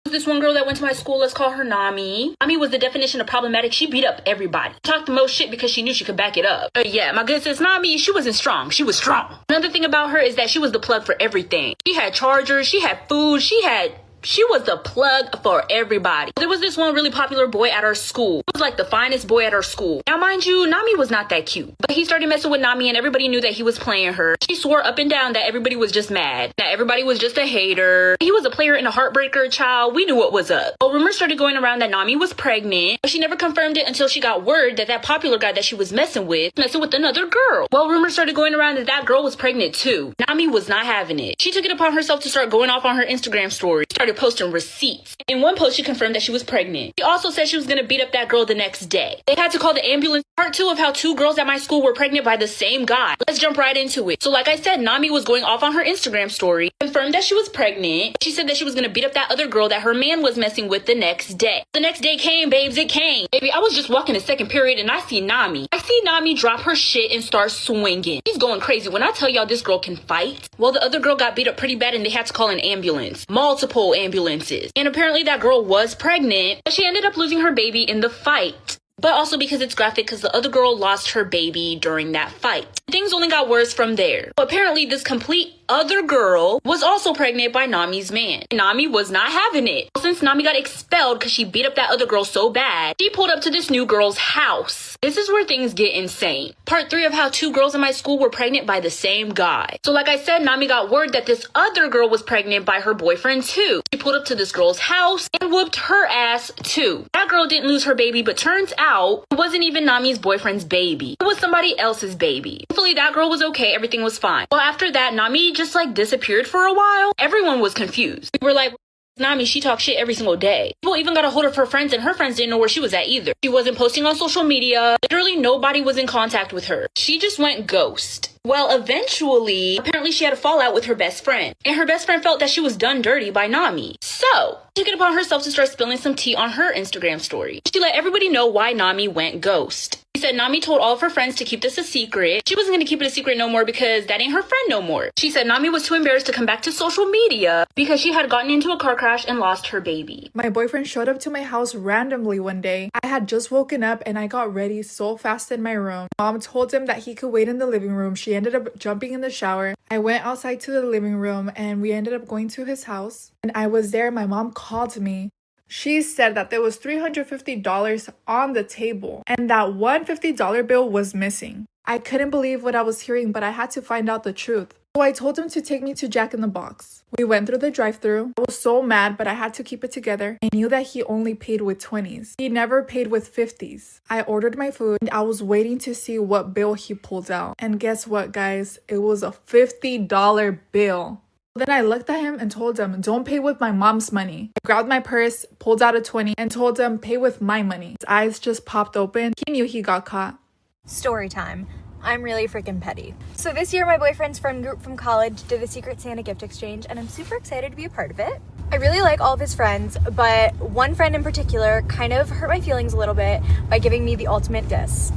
This one girl that went to my school, let's call her Nami. Nami was the definition of problematic. She beat up everybody. Talked the most shit because she knew she could back it up. Yeah, my good sis Nami, she wasn't strong. She was strong. Another thing about her is that she was the plug for everything. She had chargers, she had food, she was the plug for everybody. There was this one really popular boy at our school. He was like the finest boy at our school. Now, mind you, Nami was not that cute. But he started messing with Nami and everybody knew that he was playing her. She swore up and down that everybody was just mad. That everybody was just a hater. He was a player and a heartbreaker, child. We knew what was up. Well, rumors started going around that Nami was pregnant. But she never confirmed it until she got word that that popular guy that she was messing with another girl. Well, rumors started going around that that girl was pregnant too. Nami was not having it. She took it upon herself to start going off on her Instagram story. Started posting receipts. In one post, she confirmed that she was pregnant. She also said she was going to beat up that girl the next day. They had to call the ambulance. Part 2 of how 2 girls at my school were pregnant by the same guy. Let's jump right into it. So like I said, Nami was going off on her Instagram story, confirmed that she was pregnant. She said that she was going to beat up that other girl that her man was messing with the next day. The next day came, babes, it came. Baby, I was just walking the second period and I see Nami drop her shit and start swinging. She's going crazy. When I tell y'all this girl can fight, well, the other girl got beat up pretty bad and they had to call an ambulance. Multiple ambulances. And apparently that girl was pregnant, but she ended up losing her baby in the fight. But also because it's graphic because the other girl lost her baby during that fight. Things only got worse from there. But apparently this complete other girl was also pregnant by Nami's man. Nami was not having it. Since Nami got expelled because she beat up that other girl so bad, she pulled up to this new girl's house. This is where things get insane. Part 3 of how 2 girls in my school were pregnant by the same guy. So like I said, Nami got word that this other girl was pregnant by her boyfriend too. She pulled up to this girl's house and whooped her ass too. That girl didn't lose her baby, but turns out it wasn't even Nami's boyfriend's baby. It was somebody else's baby. Hopefully that girl was okay. Everything was fine. Well, after that, Nami just like disappeared for a while. Everyone was confused. We were like, Nami, she talks shit every single day. People even got a hold of her friends and her friends didn't know where she was at either. She wasn't posting on social media. Literally nobody was in contact with her. She just went ghost. Well, eventually, apparently she had a fallout with her best friend. And her best friend felt that she was done dirty by Nami. So, she took it upon herself to start spilling some tea on her Instagram story. She let everybody know why Nami went ghost. She said Nami told all of her friends to keep this a secret. She wasn't going to keep it a secret no more because that ain't her friend no more. She said Nami was too embarrassed to come back to social media because she had gotten into a car crash and lost her baby. My boyfriend showed up to my house randomly one day. I had just woken up and I got ready so fast in my room. Mom told him that he could wait in the living room. She ended up jumping in the shower. I went outside to the living room and we ended up going to his house. And I was there. My mom called me. She said that there was $350 on the table and that one $50 bill was missing. I couldn't believe what I was hearing, but I had to find out the truth. So I told him to take me to Jack in the Box. We went through the drive-thru. I was so mad, but I had to keep it together. I knew that he only paid with 20s. He never paid with 50s. I ordered my food and I was waiting to see what bill he pulled out. And guess what, guys? It was a $50 bill. Then I looked at him and told him, don't pay with my mom's money. I grabbed my purse, pulled out a 20, and told him, pay with my money. His eyes just popped open. He knew he got caught. Story time. I'm really freaking petty. So this year, my boyfriend's friend group from college did a Secret Santa gift exchange, and I'm super excited to be a part of it. I really like all of his friends, but one friend in particular kind of hurt my feelings a little bit by giving me the ultimate diss.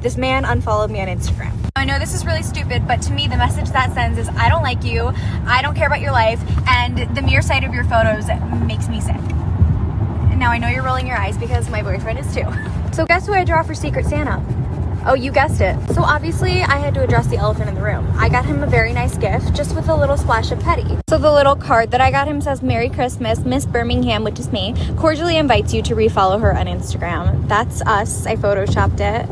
This man unfollowed me on Instagram. I know this is really stupid, but to me, the message that sends is I don't like you, I don't care about your life, and the mere sight of your photos makes me sick. Now, I know you're rolling your eyes because my boyfriend is too. So guess who I draw for Secret Santa? Oh, you guessed it. So obviously, I had to address the elephant in the room. I got him a very nice gift, just with a little splash of petty. So the little card that I got him says, Merry Christmas, Miss Birmingham, which is me, cordially invites you to refollow her on Instagram. That's us. I photoshopped it.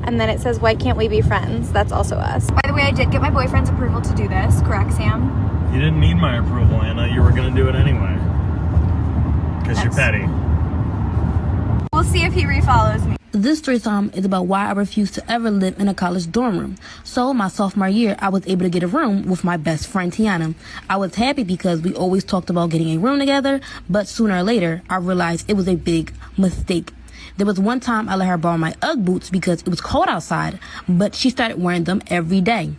And then it says, why can't we be friends? That's also us. By the way, I did get my boyfriend's approval to do this, correct, Sam? You didn't need my approval, Anna. You were going to do it anyway. Because you're petty. We'll see if he refollows me. This story time is about why I refused to ever live in a college dorm room. So my sophomore year, I was able to get a room with my best friend, Tiana. I was happy because we always talked about getting a room together, but sooner or later, I realized it was a big mistake. There was one time I let her borrow my Ugg boots because it was cold outside, but she started wearing them every day.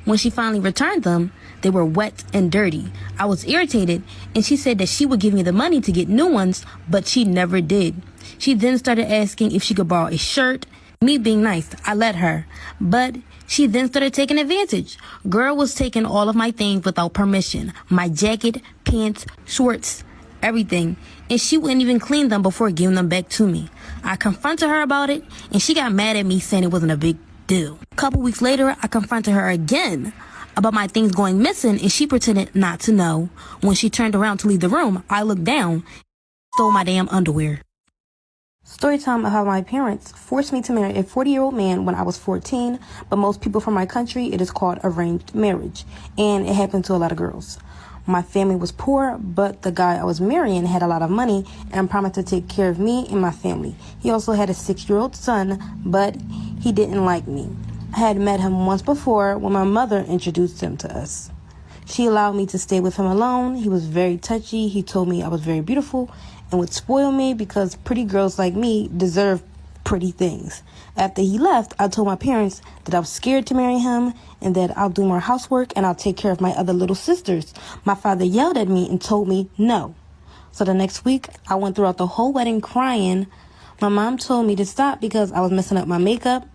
When she finally returned them, they were wet and dirty. I was irritated, and she said that she would give me the money to get new ones, but she never did. She then started asking if she could borrow a shirt. Me being nice, I let her, but she then started taking advantage. Girl was taking all of my things without permission. My jacket, pants, shorts, everything. And she wouldn't even clean them before giving them back to me. I confronted her about it, and she got mad at me saying it wasn't a big deal. A couple weeks later, I confronted her again about my things going missing, and she pretended not to know. When she turned around to leave the room, I looked down and stole my damn underwear. Story time of how my parents forced me to marry a 40-year-old man when I was 14, but most people from my country, it is called arranged marriage, and it happened to a lot of girls. My family was poor, but the guy I was marrying had a lot of money and promised to take care of me and my family. He also had a 6-year-old son, but he didn't like me. I had met him once before when my mother introduced him to us. She allowed me to stay with him alone. He was very touchy. He told me I was very beautiful and would spoil me because pretty girls like me deserve pretty things. After he left, I told my parents that I was scared to marry him and that I'll do more housework and I'll take care of my other little sisters. My father yelled at me and told me no. So the next week, I went throughout the whole wedding crying. My mom told me to stop because I was messing up my makeup.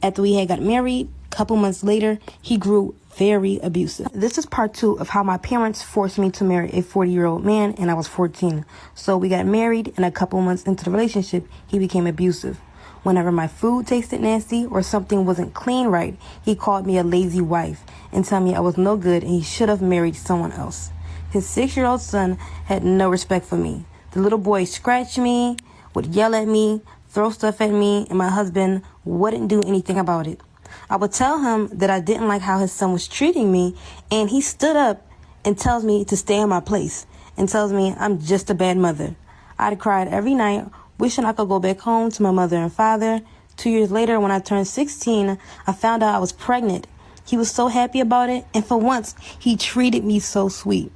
After we had got married, a couple months later, he grew very abusive. This is part 2 of how my parents forced me to marry a 40-year-old man and I was 14. So we got married, and a couple months into the relationship, he became abusive. Whenever my food tasted nasty or something wasn't clean right, he called me a lazy wife and told me I was no good and he should have married someone else. His 6-year-old son had no respect for me. The little boy scratched me, would yell at me, throw stuff at me, and my husband wouldn't do anything about it. I would tell him that I didn't like how his son was treating me, and he stood up and tells me to stay in my place and tells me I'm just a bad mother. I'd cried every night, wishing I could go back home to my mother and father. 2 years later, when I turned 16, I found out I was pregnant. He was so happy about it, and for once, he treated me so sweet.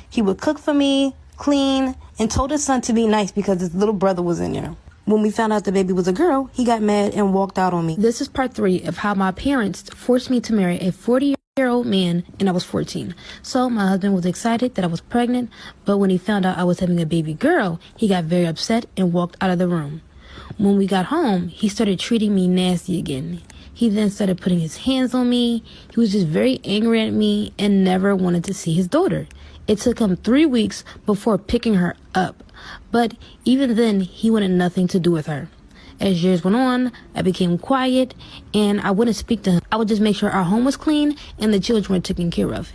He would cook for me, clean, and told his son to be nice because his little brother was in there. When we found out the baby was a girl, he got mad and walked out on me. This is part 3 of how my parents forced me to marry a 40-year-old man and I was 14. So my husband was excited that I was pregnant, but when he found out I was having a baby girl, he got very upset and walked out of the room. When we got home, he started treating me nasty again. He then started putting his hands on me. He was just very angry at me and never wanted to see his daughter. It took him 3 weeks before picking her up. But even then, he wanted nothing to do with her. As years went on, I became quiet and I wouldn't speak to him. I would just make sure our home was clean and the children were taken care of.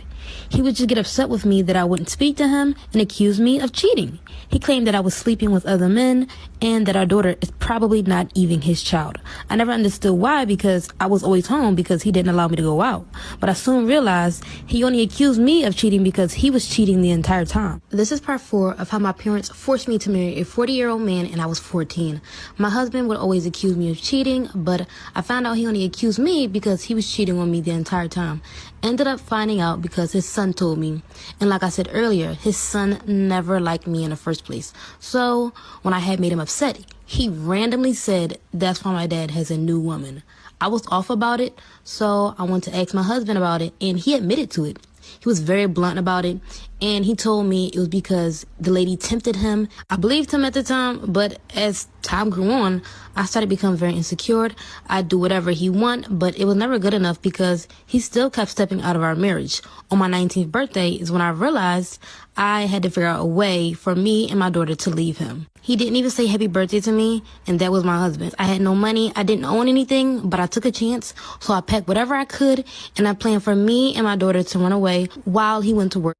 He would just get upset with me that I wouldn't speak to him and accuse me of cheating. He claimed that I was sleeping with other men and that our daughter is probably not even his child. I never understood why, because I was always home because he didn't allow me to go out. But I soon realized he only accused me of cheating because he was cheating the entire time. This is part 4 of how my parents forced me to marry a 40-year-old man and I was 14. My husband would always accuse me of cheating, but I found out he only accused me because he was cheating on me the entire time. Ended up finding out because his son told me. And like I said earlier, his son never liked me in the first place. So when I had made him upset, he randomly said that's why my dad has a new woman. I was off about it, so I went to ask my husband about it, and he admitted to it. He was very blunt about it, and he told me it was because the lady tempted him. I believed him at the time, but as time grew on, I started becoming very insecure. I'd do whatever he want, but it was never good enough because he still kept stepping out of our marriage. On my 19th birthday is when I realized I had to figure out a way for me and my daughter to leave him. He didn't even say happy birthday to me, and that was my husband. I had no money, I didn't own anything, but I took a chance, so I packed whatever I could, and I planned for me and my daughter to run away while he went to work.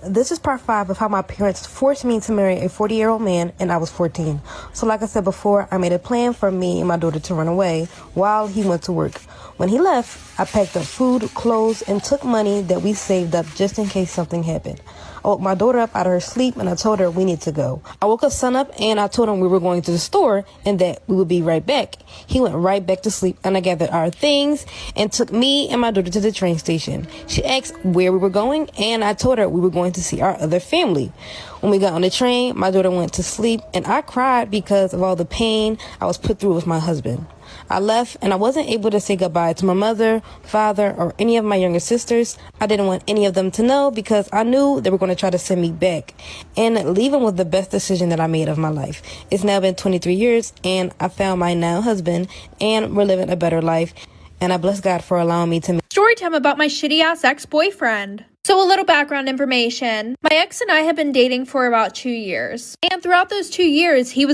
This is part 5 of how my parents forced me to marry a 40-year-old man and I was 14. So like I said before, I made a plan for me and my daughter to run away while he went to work. When he left, I packed up food, clothes, and took money that we saved up just in case something happened. I woke my daughter up out of her sleep and I told her we need to go. I woke up son up and I told him we were going to the store and that we would be right back. He went right back to sleep and I gathered our things and took me and my daughter to the train station. She asked where we were going and I told her we were going to see our other family. When we got on the train, my daughter went to sleep and I cried because of all the pain I was put through with my husband. I left and I wasn't able to say goodbye to my mother, father, or any of my younger sisters. I didn't want any of them to know because I knew they were going to try to send me back. And leaving was the best decision that I made of my life. It's now been 23 years and I found my now husband and we're living a better life. And I bless God for allowing me to Story time about my shitty ass ex-boyfriend. So a little background information. My ex and I have been dating for about 2 years. And throughout those 2 years, he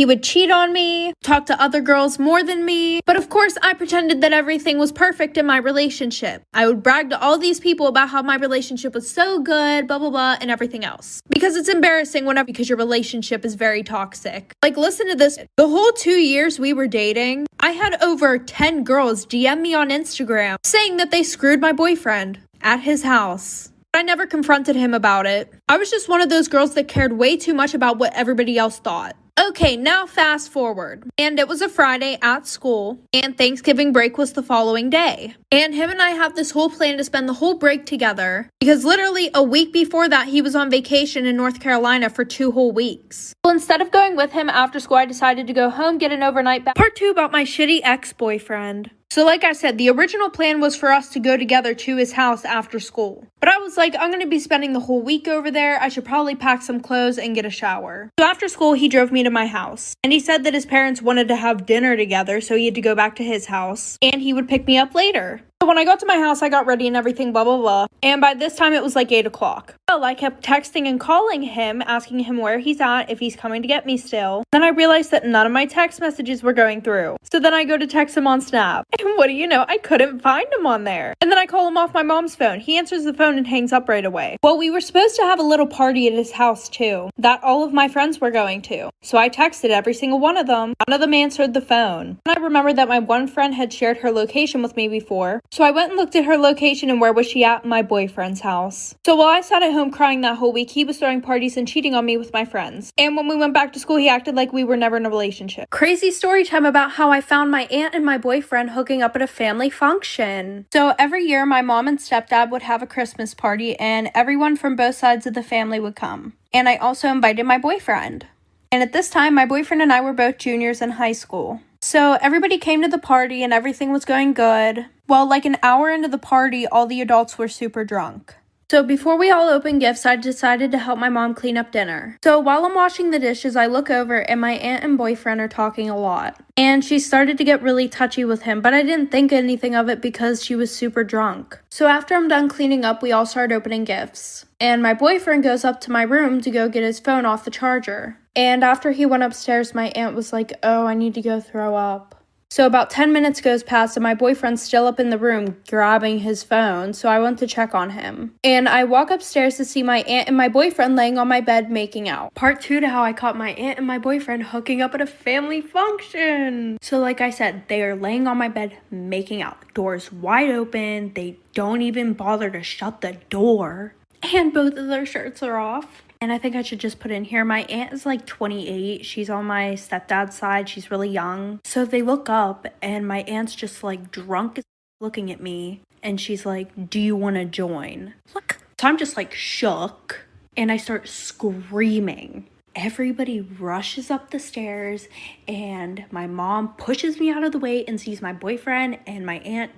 would cheat on me, talk to other girls more than me. But of course, I pretended that everything was perfect in my relationship. I would brag to all these people about how my relationship was so good, blah, blah, blah, and everything else. Because it's embarrassing because your relationship is very toxic. Like, listen to this. The whole 2 years we were dating, I had over 10 girls DM me on Instagram saying that they screwed my boyfriend at his house. I never confronted him about it. I was just one of those girls that cared way too much about what everybody else thought. Okay, now fast forward. And it was a Friday at school, and Thanksgiving break was the following day. And him and I have this whole plan to spend the whole break together, because literally a week before that, he was on vacation in North Carolina for 2 whole weeks. Well, instead of going with him after school, I decided to go home, get an overnight bath. Part 2 about my shitty ex-boyfriend. So like I said, the original plan was for us to go together to his house after school. But I was like, I'm going to be spending the whole week over there. I should probably pack some clothes and get a shower. So after school, he drove me to my house. And he said that his parents wanted to have dinner together, so he had to go back to his house. And he would pick me up later. So when I got to my house, I got ready and everything, blah, blah, blah. And by this time, it was like 8 o'clock. Well, I kept texting and calling him, asking him where he's at, if he's coming to get me still. Then I realized that none of my text messages were going through. So then I go to text him on Snap. And what do you know? I couldn't find him on there. And then I call him off my mom's phone. He answers the phone and hangs up right away. Well, we were supposed to have a little party at his house too, that all of my friends were going to. So I texted every single one of them. None of them answered the phone. And I remembered that my one friend had shared her location with me before. So I went and looked at her location and where was she at? My boyfriend's house. So while I sat at home crying that whole week, he was throwing parties and cheating on me with my friends. And when we went back to school, he acted like we were never in a relationship. Crazy story time about how I found my aunt and my boyfriend hooking up at a family function. So every year, my mom and stepdad would have a Christmas party and everyone from both sides of the family would come. And I also invited my boyfriend. And at this time, my boyfriend and I were both juniors in high school. So everybody came to the party and everything was going good. Well, like an hour into the party, all the adults were super drunk. So before we all opened gifts, I decided to help my mom clean up dinner. So while I'm washing the dishes, I look over and my aunt and boyfriend are talking a lot. And she started to get really touchy with him, but I didn't think anything of it because she was super drunk. So after I'm done cleaning up, we all start opening gifts. And my boyfriend goes up to my room to go get his phone off the charger. And after he went upstairs, my aunt was like, "Oh, I need to go throw up." So about 10 minutes goes past and my boyfriend's still up in the room grabbing his phone, so I went to check on him. And I walk upstairs to see my aunt and my boyfriend laying on my bed making out. Part 2 to how I caught my aunt and my boyfriend hooking up at a family function. So like I said, they are laying on my bed making out. Doors wide open, they don't even bother to shut the door. And both of their shirts are off. And I think I should just put in here, my aunt is like 28. She's on my stepdad's side. She's really young. So they look up and my aunt's just like drunk as looking at me. And she's like, "Do you want to join?" Look. So I'm just like shook and I start screaming. Everybody rushes up the stairs and my mom pushes me out of the way and sees my boyfriend and my aunt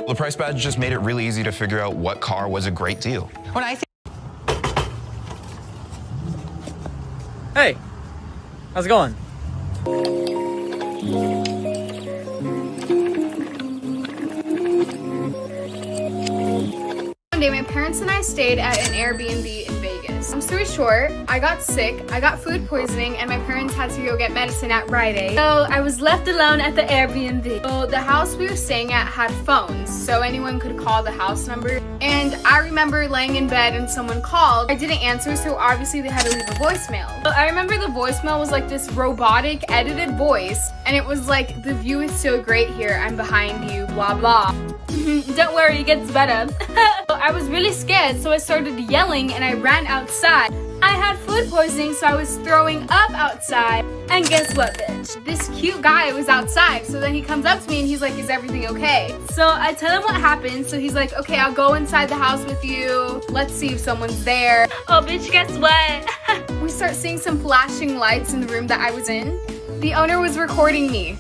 The price badge just made it really easy to figure out what car was a great deal. When I think Hey, how's it going? One day, my parents and I stayed at an Airbnb in Vegas. Long story short, I got sick, I got food poisoning, and my parents had to go get medicine at Rite Aid. So I was left alone at the Airbnb. So the house we were staying at had phones, so anyone could call the house number. And I remember laying in bed and someone called. I didn't answer, so obviously they had to leave a voicemail. So I remember the voicemail was like this robotic, edited voice, and it was like, "The view is so great here, I'm behind you, blah blah." Don't worry, it gets better. I was really scared, so I started yelling and I ran outside. I had food poisoning, so I was throwing up outside. And guess what, bitch? This cute guy was outside, so then he comes up to me and he's like, "Is everything okay?" So I tell him what happened, so he's like, "Okay, I'll go inside the house with you. Let's see if someone's there." Oh, bitch, guess what? We start seeing some flashing lights in the room that I was in. The owner was recording me.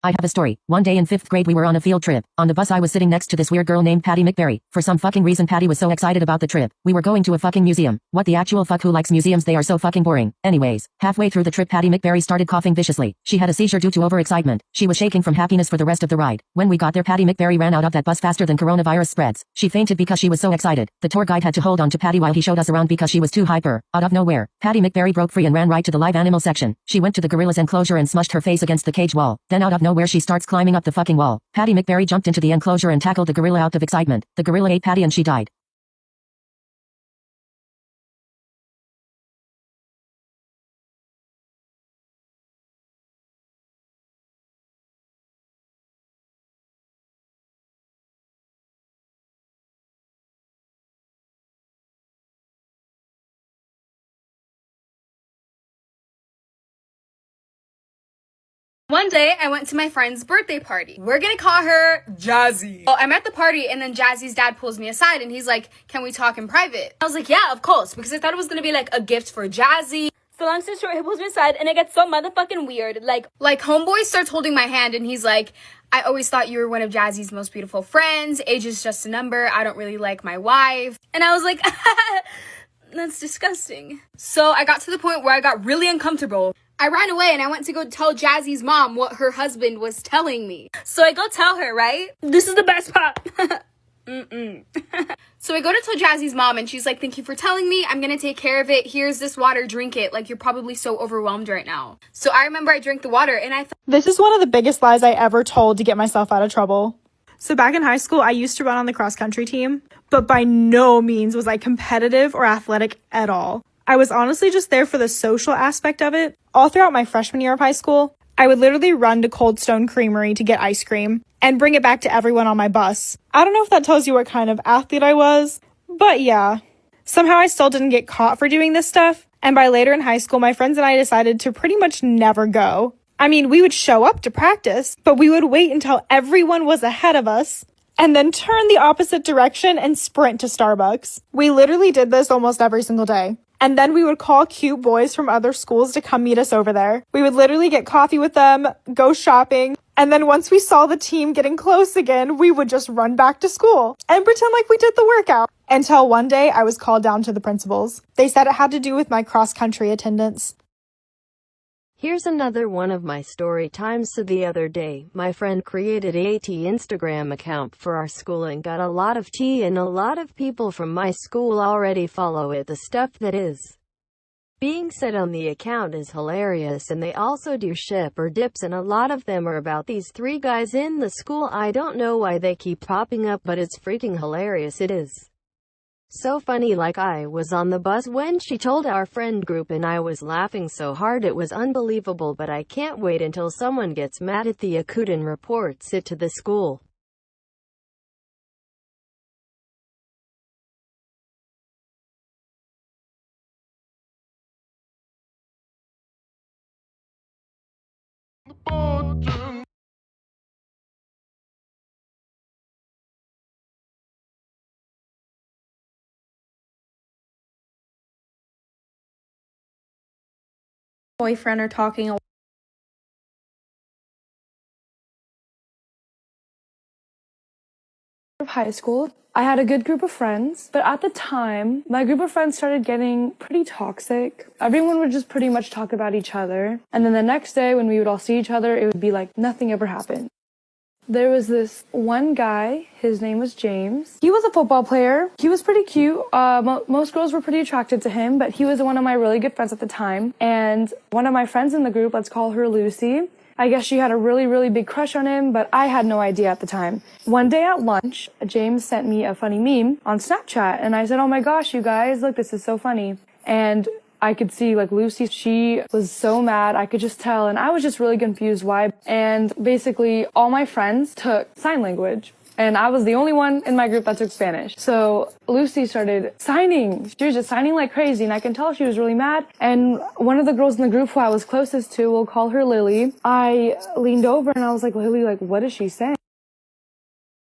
I have a story. One day in 5th grade we were on a field trip. On the bus I was sitting next to this weird girl named Patty McBerry. For some fucking reason Patty was so excited about the trip. We were going to a fucking museum. What the actual fuck, who likes museums? They are so fucking boring. Anyways, halfway through the trip Patty McBerry started coughing viciously. She had a seizure due to overexcitement. She was shaking from happiness for the rest of the ride. When we got there Patty McBerry ran out of that bus faster than coronavirus spreads. She fainted because she was so excited. The tour guide had to hold on to Patty while he showed us around because she was too hyper. Out of nowhere, Patty McBerry broke free and ran right to the live animal section. She went to the gorilla's enclosure and smushed her face against the cage wall. Then out of nowhere she starts climbing up the fucking wall. Patty McBerry jumped into the enclosure and tackled the gorilla out of excitement. The gorilla ate Patty and she died. One day, I went to my friend's birthday party. We're gonna call her Jazzy. Well, I'm at the party, and then Jazzy's dad pulls me aside, and he's like, "Can we talk in private?" I was like, "Yeah, of course," because I thought it was gonna be like a gift for Jazzy. So long story short, he pulls me aside, and it gets so motherfucking weird. Like homeboy starts holding my hand, and he's like, "I always thought you were one of Jazzy's most beautiful friends. Age is just a number. I don't really like my wife." And I was like, that's disgusting. So I got to the point where I got really uncomfortable. I ran away and I went to go tell Jazzy's mom what her husband was telling me. So I go tell her, right? This is the best part. So I go to tell Jazzy's mom and she's like, "Thank you for telling me. I'm gonna take care of it. Here's this water, drink it. Like, you're probably so overwhelmed right now." So I remember I drank the water and I thought, this is one of the biggest lies I ever told to get myself out of trouble. So back in high school, I used to run on the cross country team, but by no means was I competitive or athletic at all. I was honestly just there for the social aspect of it. All throughout my freshman year of high school, I would literally run to Cold Stone Creamery to get ice cream and bring it back to everyone on my bus. I don't know if that tells you what kind of athlete I was, but yeah. Somehow I still didn't get caught for doing this stuff, and by later in high school, my friends and I decided to pretty much never go. I mean, we would show up to practice, but we would wait until everyone was ahead of us and then turn the opposite direction and sprint to Starbucks. We literally did this almost every single day. And then we would call cute boys from other schools to come meet us over there. We would literally get coffee with them, go shopping, and then once we saw the team getting close again, we would just run back to school and pretend like we did the workout. Until one day I was called down to the principals. They said it had to do with my cross-country attendance. Here's another one of my story times. So the other day, my friend created a AT Instagram account for our school and got a lot of tea, and a lot of people from my school already follow it. The stuff that is being said on the account is hilarious, and they also do ship or dips, and a lot of them are about these 3 guys in the school. I don't know why they keep popping up, but it's freaking hilarious. It is so funny. Like, I was on the bus when she told our friend group and I was laughing so hard it was unbelievable, but I can't wait until someone gets mad at the account and reports it to the school. Boyfriend are talking of high school. I had a good group of friends, but at the time, my group of friends started getting pretty toxic. Everyone would just pretty much talk about each other. And then the next day when we would all see each other, it would be like nothing ever happened. There was this one guy, his name was James. He was a football player. He was pretty cute. Most girls were pretty attracted to him, but he was one of my really good friends at the time. And one of my friends in the group, let's call her Lucy, I guess she had a really, really big crush on him, but I had no idea at the time. One day at lunch, James sent me a funny meme on Snapchat, and I said, oh my gosh, you guys, look, this is so funny. And I could see, like, Lucy, she was so mad, I could just tell, and I was just really confused why. And basically, all my friends took sign language. And I was the only one in my group that took Spanish. So Lucy started signing. She was just signing like crazy, and I can tell she was really mad. And one of the girls in the group who I was closest to, we'll call her Lily, I leaned over and I was like, Lily, like, what is she saying?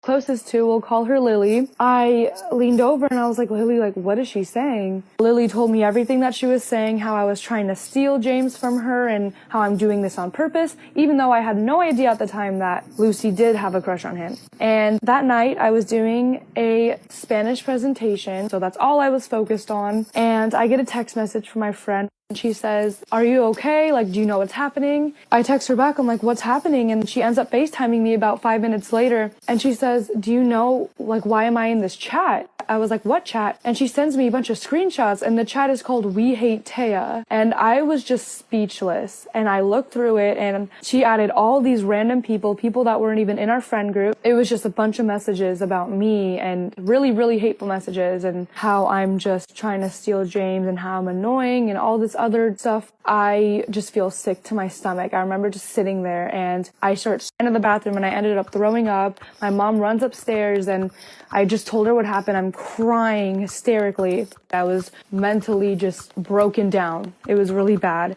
Closest to, we'll call her Lily. I leaned over and I was like, Lily, like, what is she saying? Lily told me everything that she was saying, how I was trying to steal James from her and how I'm doing this on purpose, even though I had no idea at the time that Lucy did have a crush on him. And that night I was doing a Spanish presentation, so that's all I was focused on. And I get a text message from my friend. She says, are you okay? Like, do you know what's happening? I text her back. I'm like, what's happening? And she ends up FaceTiming me about 5 minutes later. And she says, do you know, like, why am I in this chat? I was like, what chat? And she sends me a bunch of screenshots, and the chat is called We Hate Taya. And I was just speechless. And I looked through it, and she added all these random people that weren't even in our friend group. It was just a bunch of messages about me, and really, really hateful messages, and how I'm just trying to steal James, and how I'm annoying, and all this other stuff. I just feel sick to my stomach. I remember just sitting there, and I start into the bathroom, and I ended up throwing up. My mom runs upstairs, and I just told her what happened. I'm crying hysterically. I was mentally just broken down. It was really bad.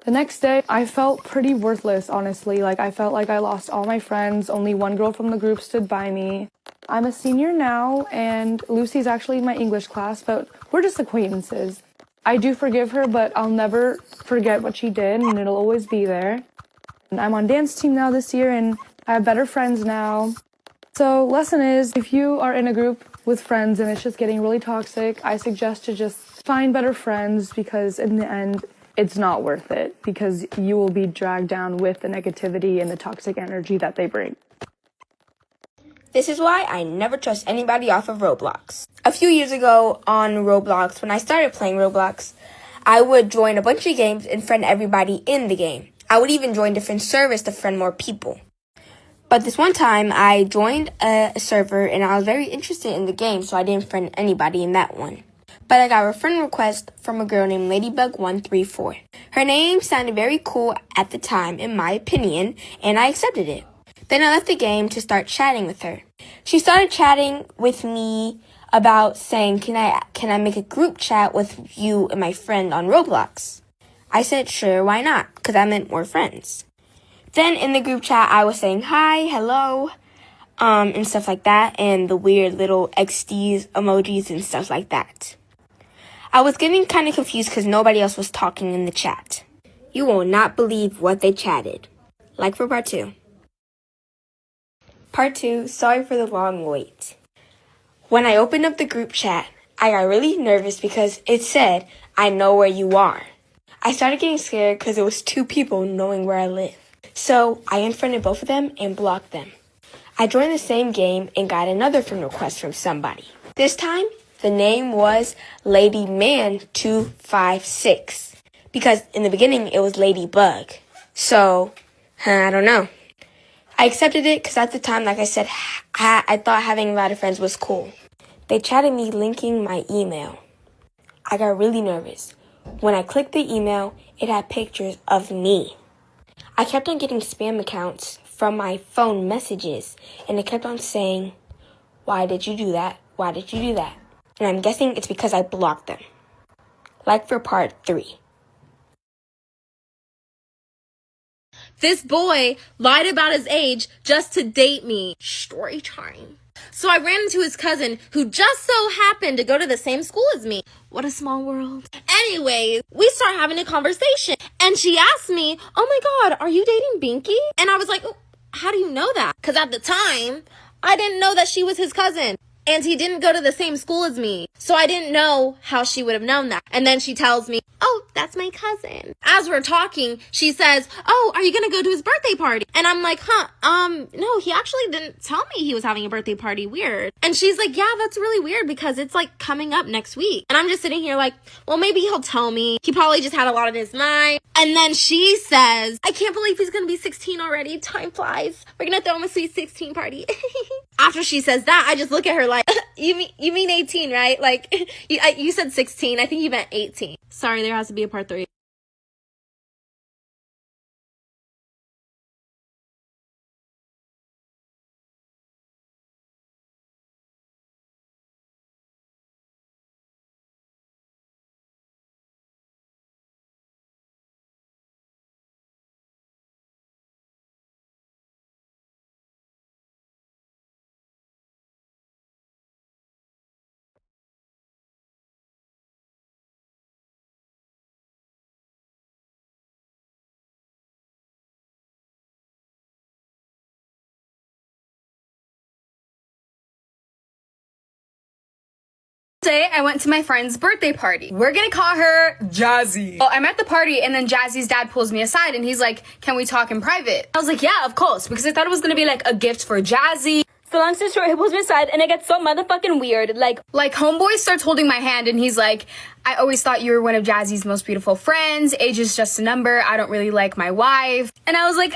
The next day, I felt pretty worthless, honestly. Like, I felt like I lost all my friends. Only one girl from the group stood by me. I'm a senior now, and Lucy's actually in my English class, but we're just acquaintances. I do forgive her, but I'll never forget what she did, and it'll always be there. And I'm on dance team now this year, and I have better friends now. So, lesson is, if you are in a group with friends and it's just getting really toxic, I suggest to just find better friends, because in the end, it's not worth it, because you will be dragged down with the negativity and the toxic energy that they bring. This is why I never trust anybody off of Roblox. A few years ago on Roblox, when I started playing Roblox, I would join a bunch of games and friend everybody in the game. I would even join different servers to friend more people. But this one time, I joined a server and I was very interested in the game, so I didn't friend anybody in that one. But I got a friend request from a girl named Ladybug134. Her name sounded very cool at the time, in my opinion, and I accepted it. Then I left the game to start chatting with her. She started chatting with me about saying, can I make a group chat with you and my friend on Roblox? I said, sure, why not? Because I meant more friends. Then in the group chat, I was saying hi, hello, and stuff like that, and the weird little XDs emojis and stuff like that. I was getting kind of confused because nobody else was talking in the chat. You will not believe what they chatted. Like for part 2. Part 2, sorry for the long wait. When I opened up the group chat, I got really nervous because it said, I know where you are. I started getting scared because it was 2 people knowing where I live. So I unfriended both of them and blocked them. I joined the same game and got another friend request from somebody. This time, the name was LadyMan256. Because in the beginning, it was Ladybug. So, I don't know. I accepted it because at the time, like I said, I thought having a lot of friends was cool. They chatted me linking my email. I got really nervous. When I clicked the email, it had pictures of me. I kept on getting spam accounts from my phone messages, and it kept on saying, why did you do that? Why did you do that? And I'm guessing it's because I blocked them. Like for part 3. This boy lied about his age just to date me. Story time. So I ran into his cousin, who just so happened to go to the same school as me. What a small world. Anyways, we start having a conversation, and she asked me, oh my God, are you dating Binky? And I was like, oh, how do you know that? Because at the time, I didn't know that she was his cousin. And he didn't go to the same school as me. So I didn't know how she would have known that. And then she tells me, oh, that's my cousin. As we're talking, she says, oh, are you going to go to his birthday party? And I'm like, no, he actually didn't tell me he was having a birthday party. Weird. And she's like, yeah, that's really weird because it's like coming up next week. And I'm just sitting here like, well, maybe he'll tell me. He probably just had a lot on his mind. And then she says, I can't believe he's going to be 16 already. Time flies. We're going to throw him a sweet 16 party. After she says that, I just look at her like, you mean 18, right? Like, you said 16. I think you meant 18. Sorry, there has to be a part 3. Today, I went to my friend's birthday party. We're gonna call her Jazzy. Well, I'm at the party and then Jazzy's dad pulls me aside and he's like, can we talk in private? I was like, yeah, of course, because I thought it was gonna be like a gift for Jazzy. So long story short, he pulls me aside and it gets so motherfucking weird. Like homeboy starts holding my hand and he's like, I always thought you were one of Jazzy's most beautiful friends. Age is just a number. I don't really like my wife. And I was like,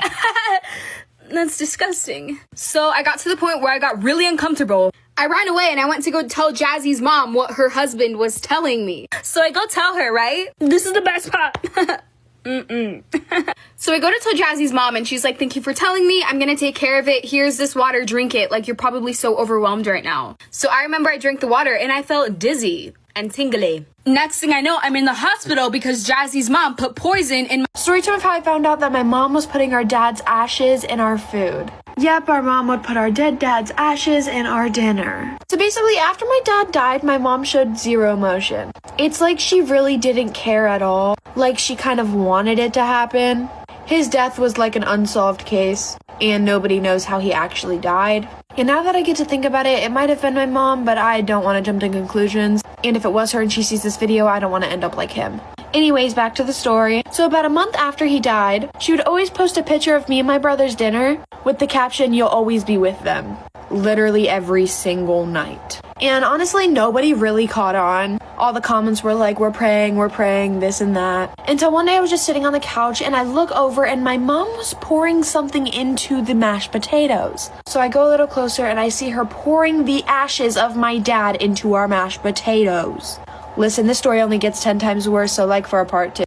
that's disgusting. So I got to the point where I got really uncomfortable. I ran away and I went to go tell Jazzy's mom what her husband was telling me. So I go tell her, right? This is the best part. So I go to tell Jazzy's mom and she's like, thank you for telling me. I'm gonna take care of it. Here's this water, drink it. Like, you're probably so overwhelmed right now. So I remember I drank the water and I felt dizzy and tingly. Next thing I know, I'm in the hospital because Jazzy's mom put poison in my— Story time of how I found out that my mom was putting our dad's ashes in our food. Yep, our mom would put our dead dad's ashes in our dinner. So basically, after my dad died, my mom showed zero emotion. It's like she really didn't care at all. Like she kind of wanted it to happen. His death was like an unsolved case, and nobody knows how he actually died. And now that I get to think about it, it might have been my mom, but I don't want to jump to conclusions. And if it was her and she sees this video, I don't want to end up like him. Anyways, back to the story. So about a month after he died, she would always post a picture of me and my brother's dinner with the caption, "You'll always be with them." Literally every single night. And honestly, nobody really caught on. All the comments were like, we're praying, this and that. Until one day I was just sitting on the couch and I look over and my mom was pouring something into the mashed potatoes. So I go a little closer and I see her pouring the ashes of my dad into our mashed potatoes. Listen, this story only gets 10 times worse, so like for a part 2.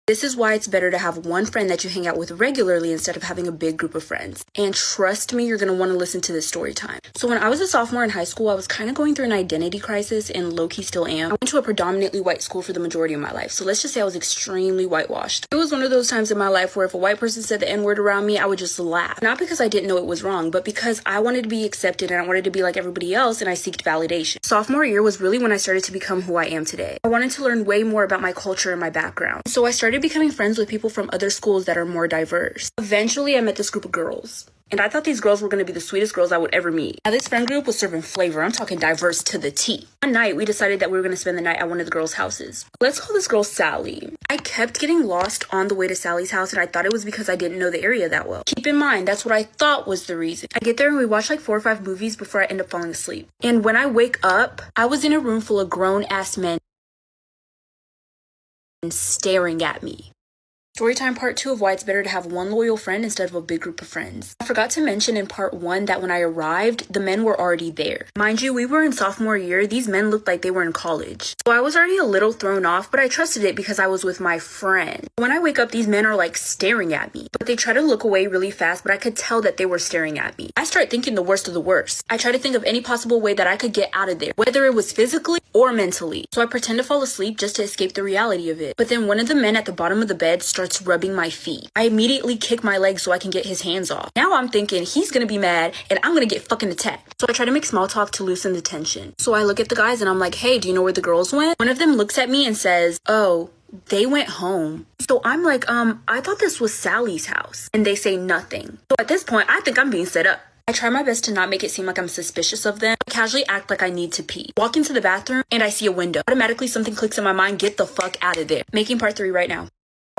This is why it's better to have one friend that you hang out with regularly instead of having a big group of friends. And trust me, you're going to want to listen to this story time. So when I was a sophomore in high school, I was kind of going through an identity crisis, and low-key still am. I went to a predominantly white school for the majority of my life. So let's just say I was extremely whitewashed. It was one of those times in my life where if a white person said the N-word around me, I would just laugh. Not because I didn't know it was wrong, but because I wanted to be accepted and I wanted to be like everybody else, and I seeked validation. Sophomore year was really when I started to become who I am today. I wanted to learn way more about my culture and my background. So I started becoming friends with people from other schools that are more diverse. Eventually, I met this group of girls. And I thought these girls were going to be the sweetest girls I would ever meet. Now, this friend group was serving flavor. I'm talking diverse to the T. One night, we decided that we were going to spend the night at one of the girls' houses. Let's call this girl Sally. I kept getting lost on the way to Sally's house, and I thought it was because I didn't know the area that well. Keep in mind, that's what I thought was the reason. I get there and we watch like 4 or 5 movies before I end up falling asleep. And when I wake up, I was in a room full of grown-ass men staring at me. Storytime part 2 of why it's better to have one loyal friend instead of a big group of friends. I forgot to mention in part 1 that when I arrived, the men were already there. Mind you, we were in sophomore year. These men looked like they were in college. So I was already a little thrown off, but I trusted it because I was with my friend. When I wake up, these men are like staring at me. But they try to look away really fast, but I could tell that they were staring at me. I start thinking the worst of the worst. I try to think of any possible way that I could get out of there, whether it was physically or mentally. So I pretend to fall asleep just to escape the reality of it. But then one of the men at the bottom of the bed starts rubbing my feet. I immediately kick my leg so I can get his hands off. Now I'm thinking he's gonna be mad and I'm gonna get fucking attacked. So I try to make small talk to loosen the tension. So I look at the guys and I'm like, hey, do you know where the girls went? One of them looks at me and says, oh, they went home. So I'm like, I thought this was Sally's house. And they say nothing. So at this point, I think I'm being set up. I try my best to not make it seem like I'm suspicious of them. I casually act like I need to pee. Walk into the bathroom and I see a window. Automatically something clicks in my mind, get the fuck out of there. Making part 3 right now.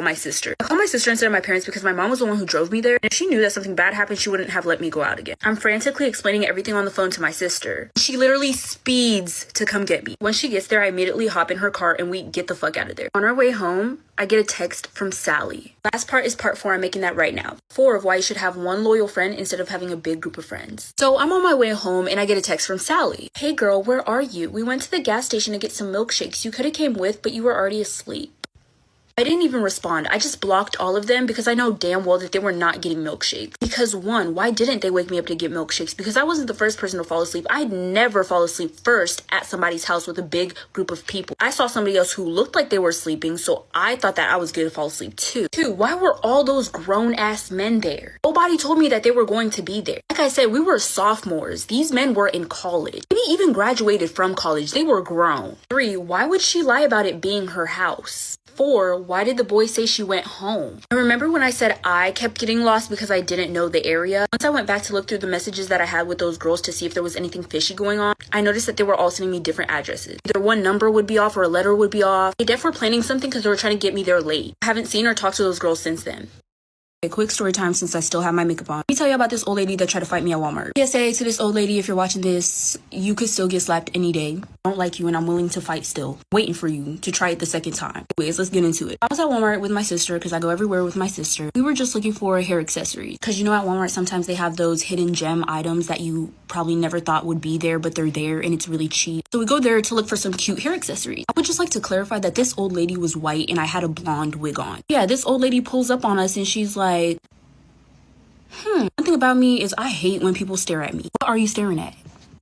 My sister. I called my sister instead of my parents because my mom was the one who drove me there, and if she knew that something bad happened, she wouldn't have let me go out again. I'm frantically explaining everything on the phone to my sister. She literally speeds to come get me. When she gets there, I immediately hop in her car and we get the fuck out of there. On our way home, I get a text from Sally. Last part is part 4. I'm making that right now. 4 of why you should have one loyal friend instead of having a big group of friends. So I'm on my way home and I get a text from Sally. Hey girl, where are you? We went to the gas station to get some milkshakes. You could have came with, but you were already asleep. I didn't even respond. I just blocked all of them because I know damn well that they were not getting milkshakes. Because 1, why didn't they wake me up to get milkshakes? Because I wasn't the first person to fall asleep. I'd never fall asleep first at somebody's house with a big group of people. I saw somebody else who looked like they were sleeping, so I thought that I was going to fall asleep too. 2, why were all those grown ass men there? Nobody told me that they were going to be there. Like I said, we were sophomores. These men were in college. Maybe even graduated from college. They were grown. 3, why would she lie about it being her house? 4, why did the boy say she went home? I remember when I said I kept getting lost because I didn't know the area. Once I went back to look through the messages that I had with those girls to see if there was anything fishy going on, I noticed that they were all sending me different addresses. Either one number would be off or a letter would be off. They definitely were planning something because they were trying to get me there late. I haven't seen or talked to those girls since then. A quick story time since I still have my makeup on. Let me tell you about this old lady that tried to fight me at Walmart. PSA to this old lady, if you're watching this, you could still get slapped any day. I don't like you and I'm willing to fight still. Waiting for you to try it the second time. Anyways, let's get into it. I was at Walmart with my sister because I go everywhere with my sister. We were just looking for a hair accessory. Because you know at Walmart sometimes they have those hidden gem items that you probably never thought would be there, but they're there and it's really cheap. So we go there to look for some cute hair accessories. I would just like to clarify that this old lady was white and I had a blonde wig on. Yeah, this old lady pulls up on us and she's like, one thing about me is I hate when people stare at me. What are you staring at?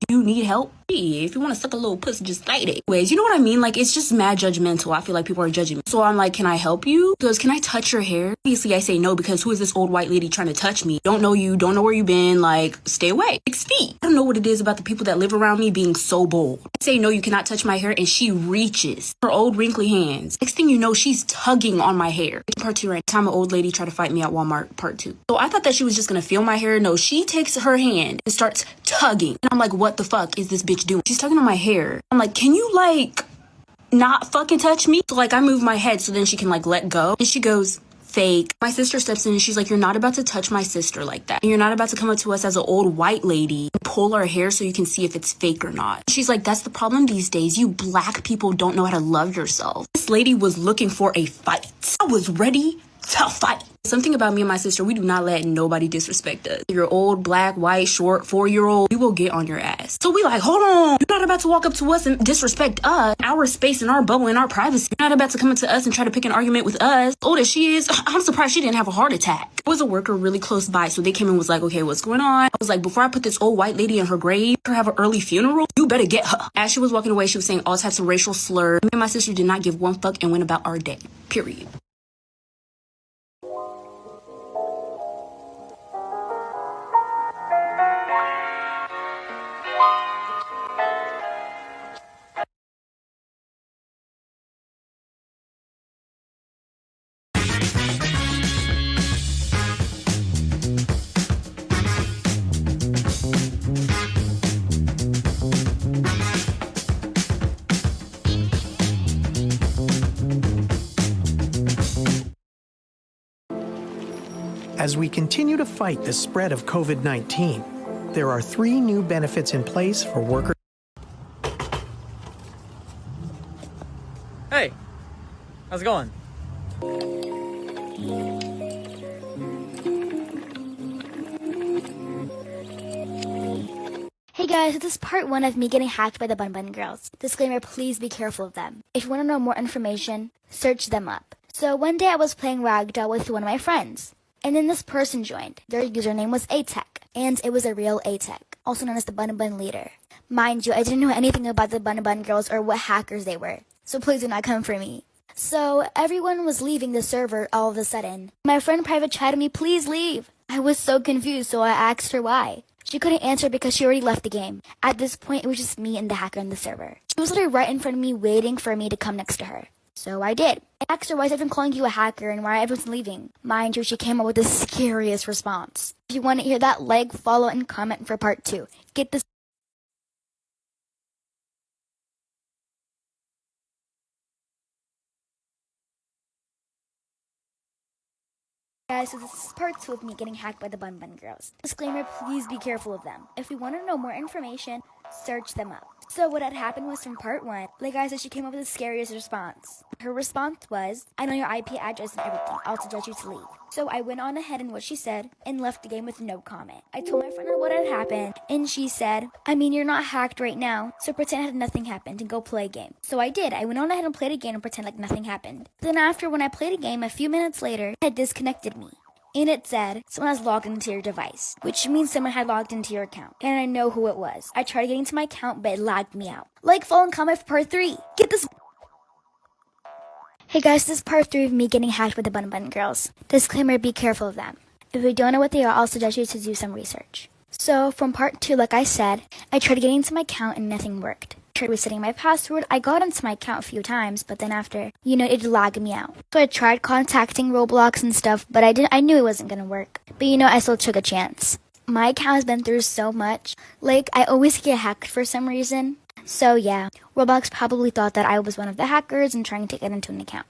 Do you need help? Yeah, if you want to suck a little pussy, just light it. Anyways, you know what I mean? Like, it's just mad judgmental. I feel like people are judging me. So I'm like, can I help you? He goes, can I touch your hair? Obviously, I say no because who is this old white lady trying to touch me? Don't know you, don't know where you've been. Like, stay away. 6 feet. I don't know what it is about the people that live around me being so bold. I say no, you cannot touch my hair, and she reaches her old wrinkly hands. Next thing you know, she's tugging on my hair. Part 2, right? Time an old lady tried to fight me at Walmart. Part 2. So I thought that she was just gonna feel my hair. No, she takes her hand and starts tugging. And I'm like, what the fuck is this bitch doing? She's tugging on my hair. I'm like, can you like not fucking touch me? So like I move my head so then she can like let go. And she goes, fake. My sister steps in and she's like, you're not about to touch my sister like that. And you're not about to come up to us as an old white lady and pull our hair so you can see if it's fake or not. She's like, that's the problem these days. You black people don't know how to love yourself. This lady was looking for a fight. I was ready to fight. Something about me and my sister, we do not let nobody disrespect us. You're old, black, white, short, 4-year-old, we will get on your ass. So we like, hold on. You're not about to walk up to us and disrespect us, our space and our bubble and our privacy. You're not about to come into us and try to pick an argument with us. Old as she is, I'm surprised she didn't have a heart attack. There was a worker really close by, so they came and was like, okay, what's going on? I was like, before I put this old white lady in her grave, her have an early funeral, you better get her. As she was walking away, she was saying all types of racial slurs. Me and my sister did not give one fuck and went about our day. Period. As we continue to fight the spread of COVID-19, there are 3 new benefits in place for workers. Hey, how's it going? Hey guys, this is part 1 of me getting hacked by the Bun Bun Girls. Disclaimer, please be careful of them. If you want to know more information, search them up. So one day I was playing Ragdoll with one of my friends. And then this person joined. Their username was ATEC, and it was a real ATEC, also known as the Bun Bun leader. Mind you, I didn't know anything about the Bun Bun Girls or what hackers they were, so please do not come for me. So everyone was leaving the server all of a sudden. My friend private chatted me, please leave. I was so confused, so I asked her why. She couldn't answer because she already left the game. At this point, it was just me and the hacker in the server. She was literally right in front of me waiting for me to come next to her. So I did. I asked her why is everyone calling you a hacker and why everyone's leaving. Mind you, she came up with the scariest response. If you want to hear that, like, follow, and comment for part 2. Get this. Guys, so this is part 2 of me getting hacked by the Bun Bun Girls. Disclaimer, please be careful of them. If you want to know more information, search them up. So what had happened was from part 1, like I said, she came up with the scariest response. Her response was, I know your IP address and everything, I'll suggest you to leave. So I went on ahead and what she said, and left the game with no comment. I told my friend what had happened, and she said, I mean, you're not hacked right now, so pretend nothing happened and go play a game. So I did. I went on ahead and played a game and pretend like nothing happened. Then after, when I played a game, a few minutes later, it had disconnected me. And it said, someone has logged into your device, which means someone had logged into your account. And I know who it was. I tried getting to my account, but it lagged me out. Like, follow, and comment for part 3. Get this. Hey guys, this is part 3 of me getting hacked with the Bun Bun Girls. Disclaimer, be careful of them. If you don't know what they are, I'll suggest you to do some research. So, from part 2, like I said, I tried getting into my account and nothing worked. I tried resetting my password. I got into my account a few times, but then after, it lagged me out. So I tried contacting Roblox and stuff, but I knew it wasn't gonna work. But I still took a chance. My account has been through so much. Like, I always get hacked for some reason. So yeah, Roblox probably thought that I was one of the hackers and trying to get into an account.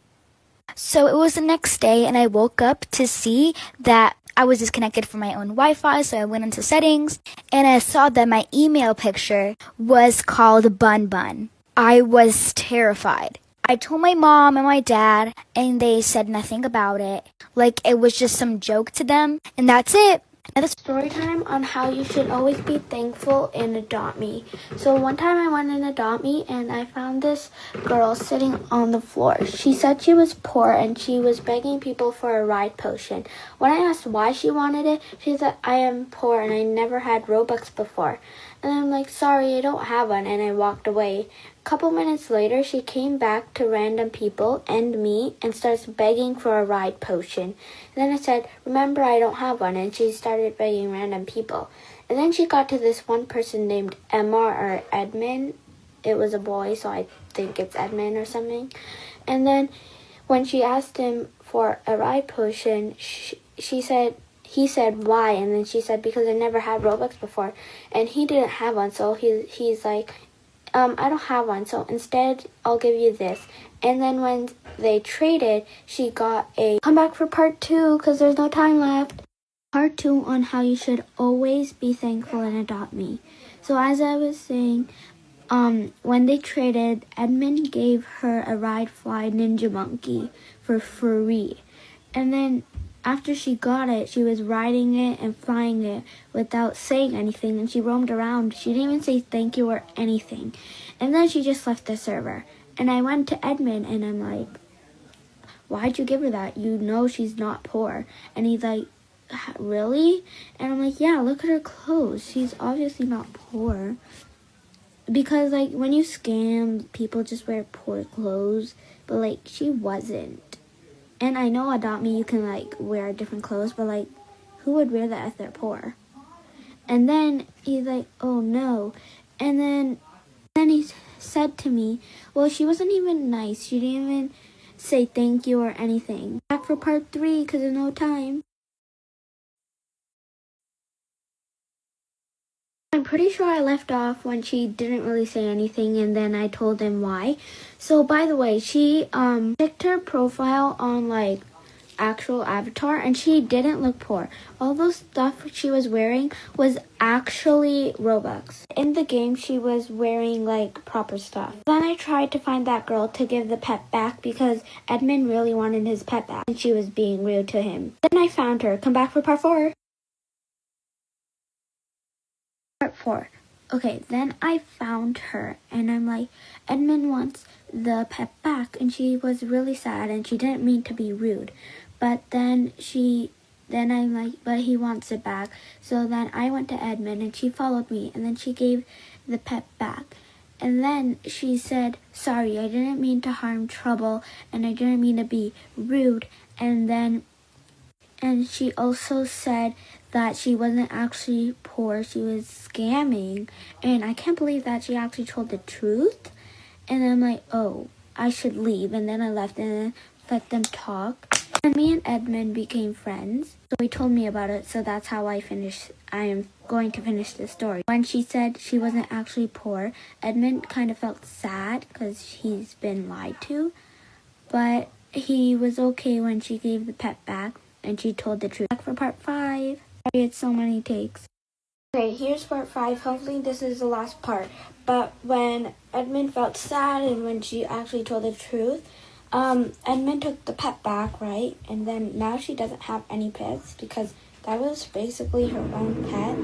So it was the next day, and I woke up to see that I was disconnected from my own Wi-Fi, so I went into settings, and I saw that my email picture was called Bun Bun. I was terrified. I told my mom and my dad, and they said nothing about it. Like, it was just some joke to them, and that's it. Story time on how you should always be thankful in Adopt Me. So one time I went in Adopt Me and I found this girl sitting on the floor. She said she was poor and she was begging people for a ride potion. When I asked why she wanted it, she said, I am poor and I never had Robux before. And I'm like, sorry, I don't have one, and I walked away. A couple minutes later, she came back to random people and me and starts begging for a ride potion. And then I said, remember, I don't have one, and she started begging random people. And then she got to this one person named Emma or Edmund. It was a boy, so I think it's Edmund or something. And then when she asked him for a ride potion, he said, why? And then she said, because I never had Robux before. And he didn't have one, so he's like, I don't have one, so instead I'll give you this. And then when they traded, she got a come back for part 2 because there's no time left. Part 2 on how you should always be thankful and Adopt Me. So as I was saying, when they traded, Edmund gave her a Ride Fly Ninja Monkey for free. And then after she got it, she was riding it and flying it without saying anything, and she roamed around. She didn't even say thank you or anything. And then she just left the server. And I went to Edmund, and I'm like, why'd you give her that? You know she's not poor. And he's like, really? And I'm like, yeah, look at her clothes. She's obviously not poor. Because, like, when you scam, people just wear poor clothes. But, like, she wasn't. And I know Adopt Me, you can, like, wear different clothes, but, like, who would wear that if they're poor? And then he's like, oh, no. And then he said to me, well, she wasn't even nice. She didn't even say thank you or anything. Back for part 3, because there's no time. I'm pretty sure I left off when she didn't really say anything, and then I told them why. So, by the way, she checked her profile on, like, actual avatar, and she didn't look poor. All those stuff she was wearing was actually Robux. In the game, she was wearing, like, proper stuff. Then I tried to find that girl to give the pet back because Edmund really wanted his pet back, and she was being rude to him. Then I found her. Come back for part 4. Part 4. Okay, then I found her, and I'm like, Edmund wants the pet back, and she was really sad, and she didn't mean to be rude. But then I'm like, but he wants it back. So then I went to Edmund, and she followed me, and then she gave the pet back. And then she said, sorry, I didn't mean to harm Trouble, and I didn't mean to be rude. And she also said that she wasn't actually poor, she was scamming. And I can't believe that she actually told the truth. And I'm like, oh, I should leave, and then I left and let them talk. And me and Edmund became friends, so he told me about it, so that's how I am going to finish the story. When she said she wasn't actually poor, Edmund kind of felt sad because he's been lied to, but he was okay when she gave the pet back and she told the truth. Back for part 5. Sorry, it's so many takes. Okay, here's part 5. Hopefully this is the last part. But when Edmund felt sad and when she actually told the truth, Edmund took the pet back, right? And then now she doesn't have any pets because that was basically her own pet,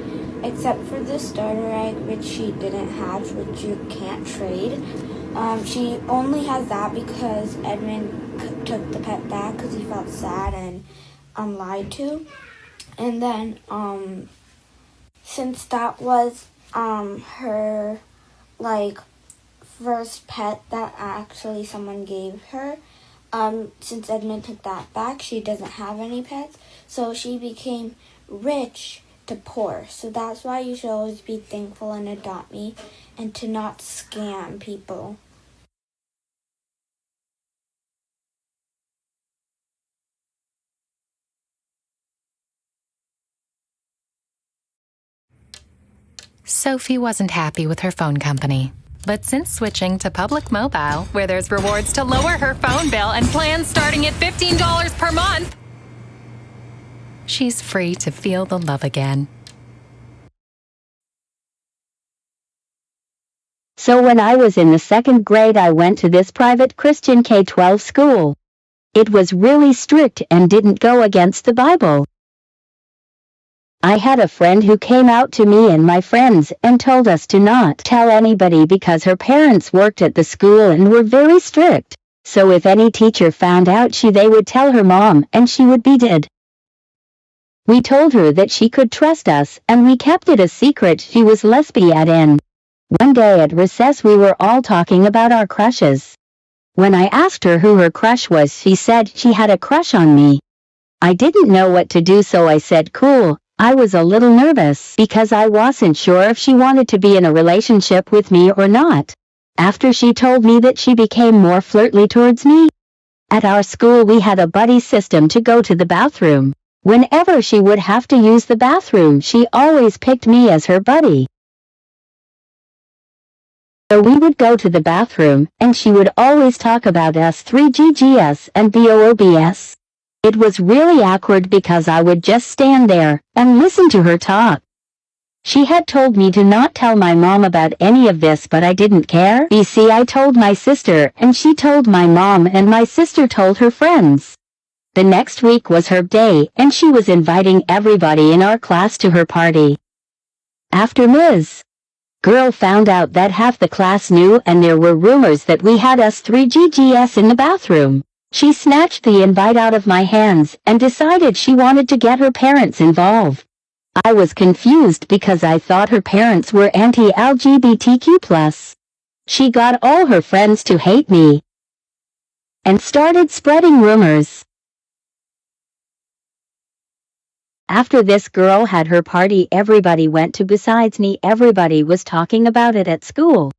except for the starter egg, which she didn't hatch, which you can't trade. She only has that because Edmund took the pet back because he felt sad and lied to. And then, since that was her first pet that actually someone gave her, since Edmund took that back, she doesn't have any pets, so she became rich to poor. So that's why you should always be thankful and adopt me, and to not scam people. Sophie wasn't happy with her phone company. But since switching to Public Mobile, where there's rewards to lower her phone bill and plans starting at $15 per month, she's free to feel the love again. So when I was in the 2nd grade, I went to this private Christian K-12 school. It was really strict and didn't go against the Bible. I had a friend who came out to me and my friends and told us to not tell anybody because her parents worked at the school and were very strict. So if any teacher found out, they would tell her mom and she would be dead. We told her that she could trust us and we kept it a secret. She was lesbian. One day at recess we were all talking about our crushes. When I asked her who her crush was, she said she had a crush on me. I didn't know what to do, so I said cool. I was a little nervous because I wasn't sure if she wanted to be in a relationship with me or not. After she told me that, she became more flirty towards me. At our school we had a buddy system to go to the bathroom. Whenever she would have to use the bathroom, she always picked me as her buddy. So we would go to the bathroom, and she would always talk about S3GGS and BOOBS. It was really awkward because I would just stand there and listen to her talk. She had told me to not tell my mom about any of this, but I didn't care. You see, I told my sister, and she told my mom, and my sister told her friends. The next week was her day, and she was inviting everybody in our class to her party. After Ms. Girl found out that half the class knew, and there were rumors that we had S3GGS in the bathroom. She snatched the invite out of my hands and decided she wanted to get her parents involved. I was confused because I thought her parents were anti-LGBTQ+. She got all her friends to hate me and started spreading rumors. After this girl had her party, everybody went to besides me. Everybody was talking about it at school.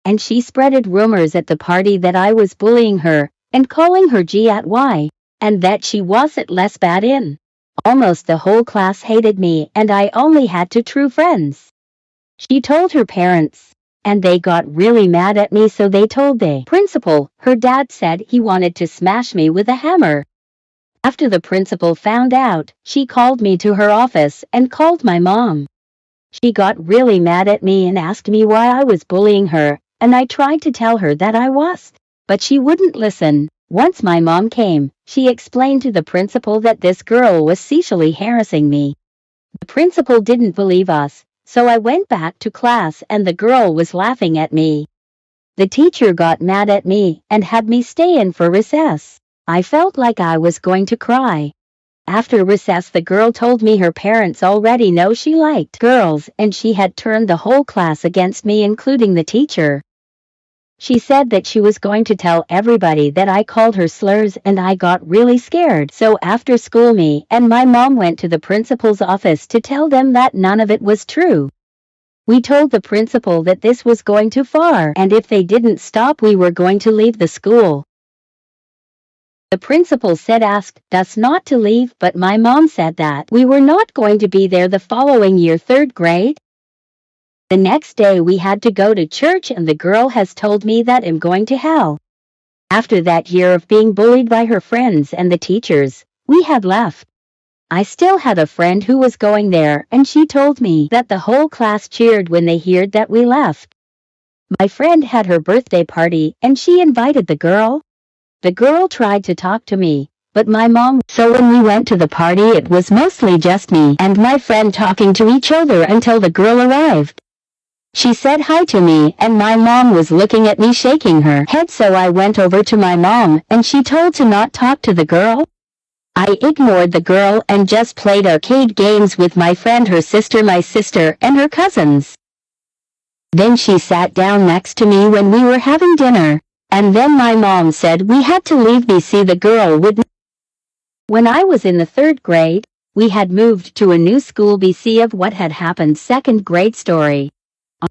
And she spreaded rumors at the party that I was bullying her and calling her G at Y, and that she wasn't lesbian. Almost the whole class hated me, and I only had 2 true friends. She told her parents, and they got really mad at me, so they told the principal. Her dad said he wanted to smash me with a hammer. After the principal found out, she called me to her office and called my mom. She got really mad at me and asked me why I was bullying her, and I tried to tell her that I was, but she wouldn't listen. Once my mom came, she explained to the principal that this girl was sexually harassing me. The principal didn't believe us, so I went back to class and the girl was laughing at me. The teacher got mad at me and had me stay in for recess. I felt like I was going to cry. After recess, the girl told me her parents already know she liked girls and she had turned the whole class against me, including the teacher. She said that she was going to tell everybody that I called her slurs, and I got really scared. So after school, me and my mom went to the principal's office to tell them that none of it was true. We told the principal that this was going too far, and if they didn't stop, we were going to leave the school. The principal asked us not to leave, but my mom said that we were not going to be there the following year, 3rd grade. The next day we had to go to church, and the girl has told me that I'm going to hell. After that year of being bullied by her friends and the teachers, we had left. I still had a friend who was going there, and she told me that the whole class cheered when they heard that we left. My friend had her birthday party, and she invited the girl. The girl tried to talk to me, but my mom. So when we went to the party, it was mostly just me and my friend talking to each other until the girl arrived. She said hi to me, and my mom was looking at me shaking her head, so I went over to my mom, and she told to not talk to the girl. I ignored the girl and just played arcade games with my friend, her sister, my sister, and her cousins. Then she sat down next to me when we were having dinner, and then my mom said we had to leave BC. The girl would. When I was in the 3rd grade, we had moved to a new school. BC of what had happened. 2nd grade story.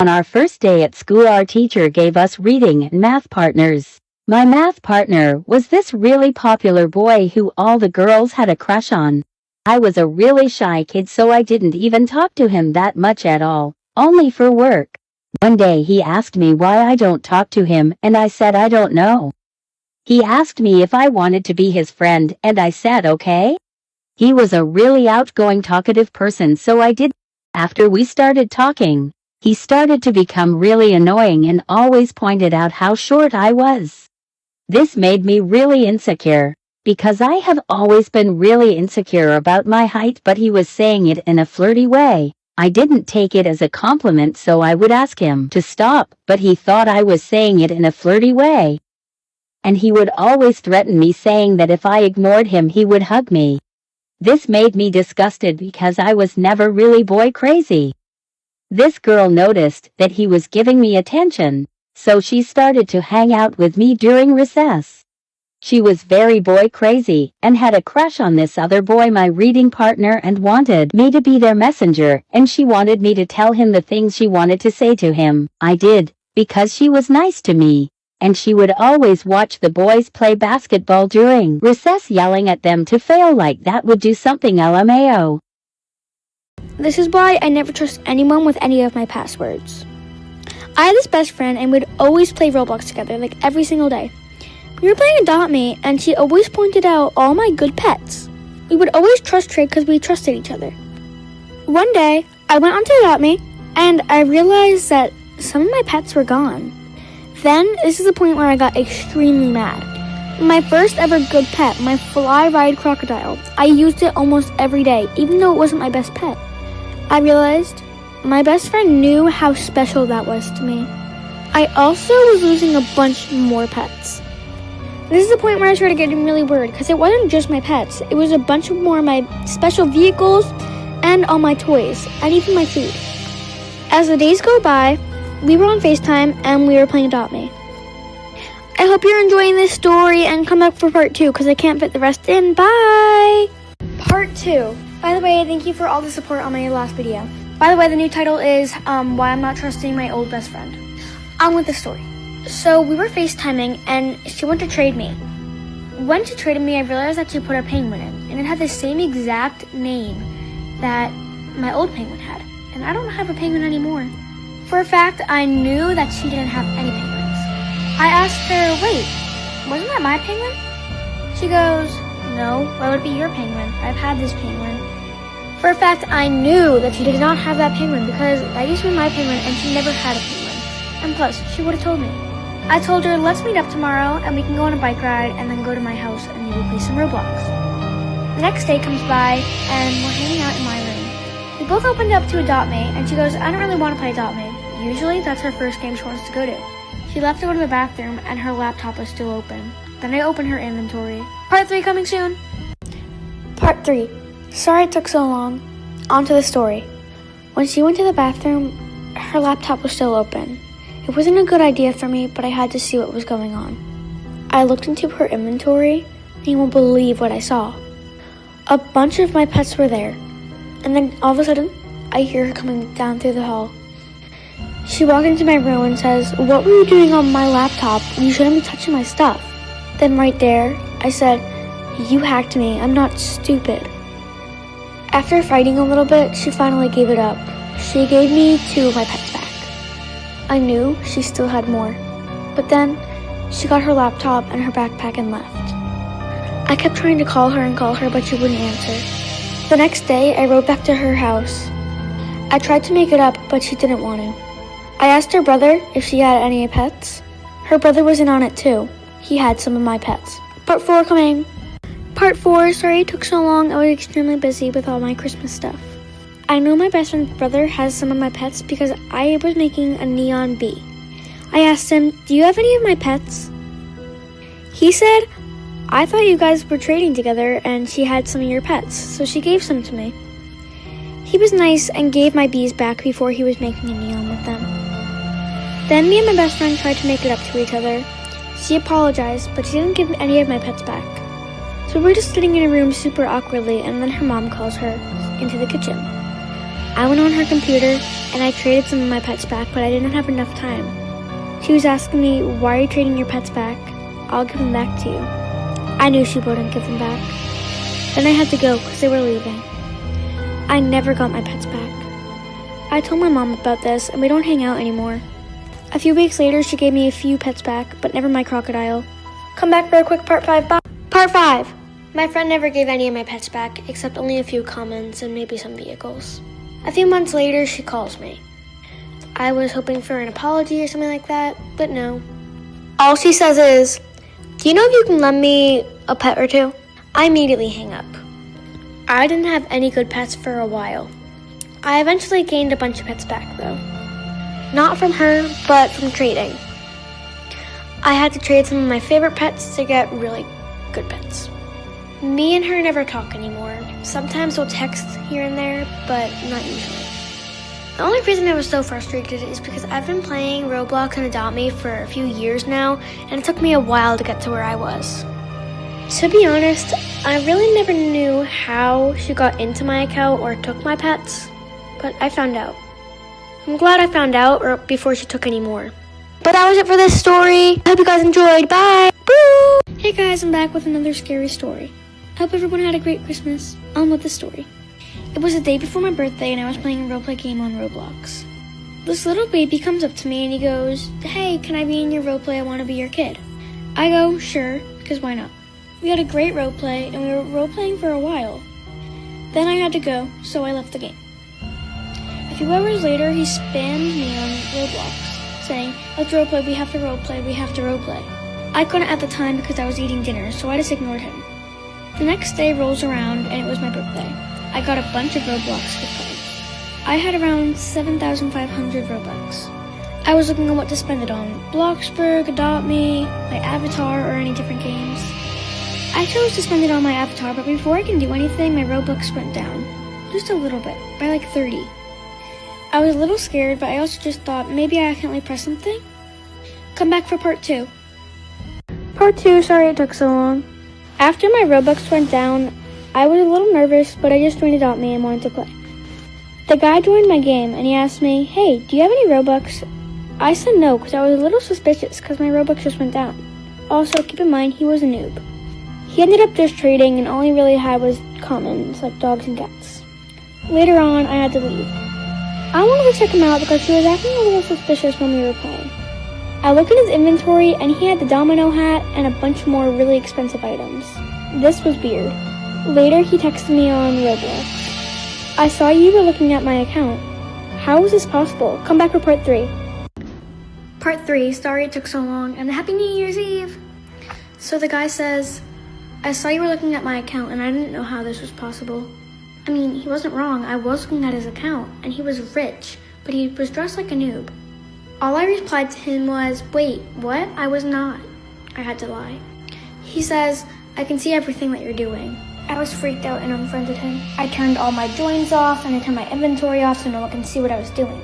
On our first day at school, our teacher gave us reading and math partners. My math partner was this really popular boy who all the girls had a crush on. I was a really shy kid, so I didn't even talk to him that much at all, only for work. One day he asked me why I don't talk to him, and I said I don't know. He asked me if I wanted to be his friend, and I said okay. He was a really outgoing, talkative person, so I did. After we started talking, he started to become really annoying and always pointed out how short I was. This made me really insecure, because I have always been really insecure about my height, but he was saying it in a flirty way. I didn't take it as a compliment, so I would ask him to stop, but he thought I was saying it in a flirty way. And he would always threaten me, saying that if I ignored him, he would hug me. This made me disgusted because I was never really boy crazy. This girl noticed that he was giving me attention, so she started to hang out with me during recess. She was very boy crazy and had a crush on this other boy, my reading partner, and wanted me to be their messenger, and she wanted me to tell him the things she wanted to say to him. I did, because she was nice to me, and she would always watch the boys play basketball during recess, yelling at them to fail like that would do something. LMAO. This is why I never trust anyone with any of my passwords. I had this best friend, and we'd always play Roblox together, like every single day. We were playing Adopt Me, and she always pointed out all my good pets. We would always trust trade because we trusted each other. One day, I went onto Adopt Me, and I realized that some of my pets were gone. Then, this is the point where I got extremely mad. My first ever good pet, my fly ride crocodile, I used it almost every day, even though it wasn't my best pet. I realized my best friend knew how special that was to me. I also was losing a bunch more pets. This is the point where I started getting really worried because it wasn't just my pets. It was a bunch of more of my special vehicles and all my toys and even my food. As the days go by, we were on FaceTime and we were playing Adopt Me. I hope you're enjoying this story and come back for part 2 because I can't fit the rest in. Bye! Part 2. By the way, thank you for all the support on my last video. By the way, the new title is Why I'm Not Trusting My Old Best Friend. On with the story. So we were FaceTiming and she went to trade me. When she traded me, I realized that she put a penguin in, and it had the same exact name that my old penguin had. And I don't have a penguin anymore. For a fact, I knew that she didn't have any penguins. I asked her, wait, wasn't that my penguin? She goes, no, why would it be your penguin? I've had this penguin. For a fact, I knew that she did not have that penguin because that used to be my penguin and she never had a penguin. And plus, she would have told me. I told her, let's meet up tomorrow and we can go on a bike ride and then go to my house and maybe play some Roblox. The next day comes by and we're hanging out in my room. We both opened up to Adopt Me and she goes, I don't really want to play Adopt Me. Usually that's her first game she wants to go to. She left to go to the bathroom and her laptop was still open. Then I opened her inventory. Part 3 coming soon. Part 3. Sorry it took so long. On to the story. When she went to the bathroom, her laptop was still open. It wasn't a good idea for me, but I had to see what was going on. I looked into her inventory, and you won't believe what I saw. A bunch of my pets were there. And then all of a sudden, I hear her coming down through the hall. She walked into my room and says, "What were you doing on my laptop? You shouldn't be touching my stuff." Then right there, I said, "You hacked me. I'm not stupid." After fighting a little bit, she finally gave it up. She gave me 2 of my pets back. I knew she still had more. But then, she got her laptop and her backpack and left. I kept trying to call her, but she wouldn't answer. The next day, I rode back to her house. I tried to make it up, but she didn't want to. I asked her brother if she had any pets. Her brother was in on it too. He had some of my pets. Part 4 coming. Part 4, sorry it took so long. I was extremely busy with all my Christmas stuff. I know my best friend's brother has some of my pets because I was making a neon bee. I asked him, "Do you have any of my pets?" He said, "I thought you guys were trading together and she had some of your pets, so she gave some to me." He was nice and gave my bees back before he was making a neon with them. Then me and my best friend tried to make it up to each other. She apologized, but she didn't give any of my pets back. So we're just sitting in a room super awkwardly, and then her mom calls her into the kitchen. I went on her computer and I traded some of my pets back, but I didn't have enough time. She was asking me, "Why are you trading your pets back? I'll give them back to you." I knew she wouldn't give them back. Then I had to go because they were leaving. I never got my pets back. I told my mom about this and we don't hang out anymore. A few weeks later, she gave me a few pets back, but never my crocodile. Come back for a quick part 5. Part 5! My friend never gave any of my pets back, except only a few commons and maybe some vehicles. A few months later, she calls me. I was hoping for an apology or something like that, but no. All she says is, "Do you know if you can lend me a pet or 2? I immediately hang up. I didn't have any good pets for a while. I eventually gained a bunch of pets back though. Not from her, but from trading. I had to trade some of my favorite pets to get really good pets. Me and her never talk anymore. Sometimes we'll text here and there, but not usually. The only reason I was so frustrated is because I've been playing Roblox and Adopt Me for a few years now, and it took me a while to get to where I was. To be honest, I really never knew how she got into my account or took my pets, but I found out. I'm glad I found out before she took any more. But that was it for this story. I hope you guys enjoyed. Bye! Boo! Hey guys, I'm back with another scary story. I hope everyone had a great Christmas. On with the story. It was the day before my birthday and I was playing a roleplay game on Roblox. This little baby comes up to me and he goes, "Hey, can I be in your roleplay? I want to be your kid." I go, "Sure, because why not?" We had a great roleplay and we were roleplaying for a while. Then I had to go, so I left the game. A few hours later, he spammed me on Roblox, saying, "Let's roleplay, we have to roleplay, we have to roleplay." I couldn't at the time because I was eating dinner, so I just ignored him. The next day rolls around and it was my birthday. I got a bunch of Roblox gift cards. I had around 7,500 Robux. I was looking at what to spend it on. Bloxburg, Adopt Me, my avatar, or any different games. I chose to spend it on my avatar, but before I can do anything, my Robux went down. Just a little bit, by like 30. I was a little scared, but I also just thought maybe I accidentally pressed something. Come back for part 2. Part 2, sorry it took so long. After my Robux went down, I was a little nervous, but I just joined Adopt Me and wanted to play. The guy joined my game and he asked me, "Hey, do you have any Robux?" I said no because I was a little suspicious because my Robux just went down. Also, keep in mind, he was a noob. He ended up just trading and all he really had was commons, like dogs and cats. Later on, I had to leave. I wanted to check him out because he was acting a little suspicious when we were playing. I looked at his inventory and he had the domino hat and a bunch more really expensive items. This was weird. Later, he texted me on Roblox. "I saw you were looking at my account. How is this possible? Come back for part 3. Part 3, sorry it took so long, and Happy New Year's Eve! So the guy says, "I saw you were looking at my account and I didn't know how this was possible." I mean, he wasn't wrong. I was looking at his account and he was rich, but he was dressed like a noob. All I replied to him was, "Wait, what? I was not." I had to lie. He says, "I can see everything that you're doing." I was freaked out and unfriended him. I turned all my joins off and I turned my inventory off so no one can see what I was doing.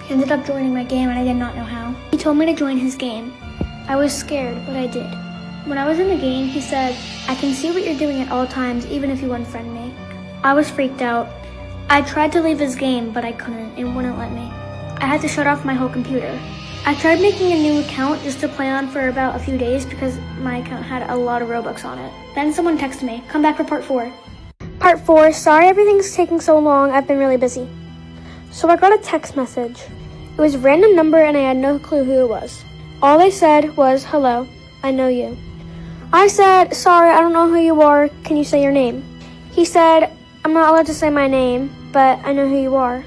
He ended up joining my game and I did not know how. He told me to join his game. I was scared, but I did. When I was in the game, he said, "I can see what you're doing at all times, even if you unfriend me." I was freaked out. I tried to leave his game, but I couldn't. It wouldn't let me. I had to shut off my whole computer. I tried making a new account just to play on for about a few days because my account had a lot of Robux on it. Then someone texted me, come back for part 4. Part 4, sorry everything's taking so long, I've been really busy. So I got a text message. It was a random number and I had no clue who it was. All they said was, hello, I know you. I said, sorry, I don't know who you are, can you say your name? He said, I'm not allowed to say my name, but I know who you are.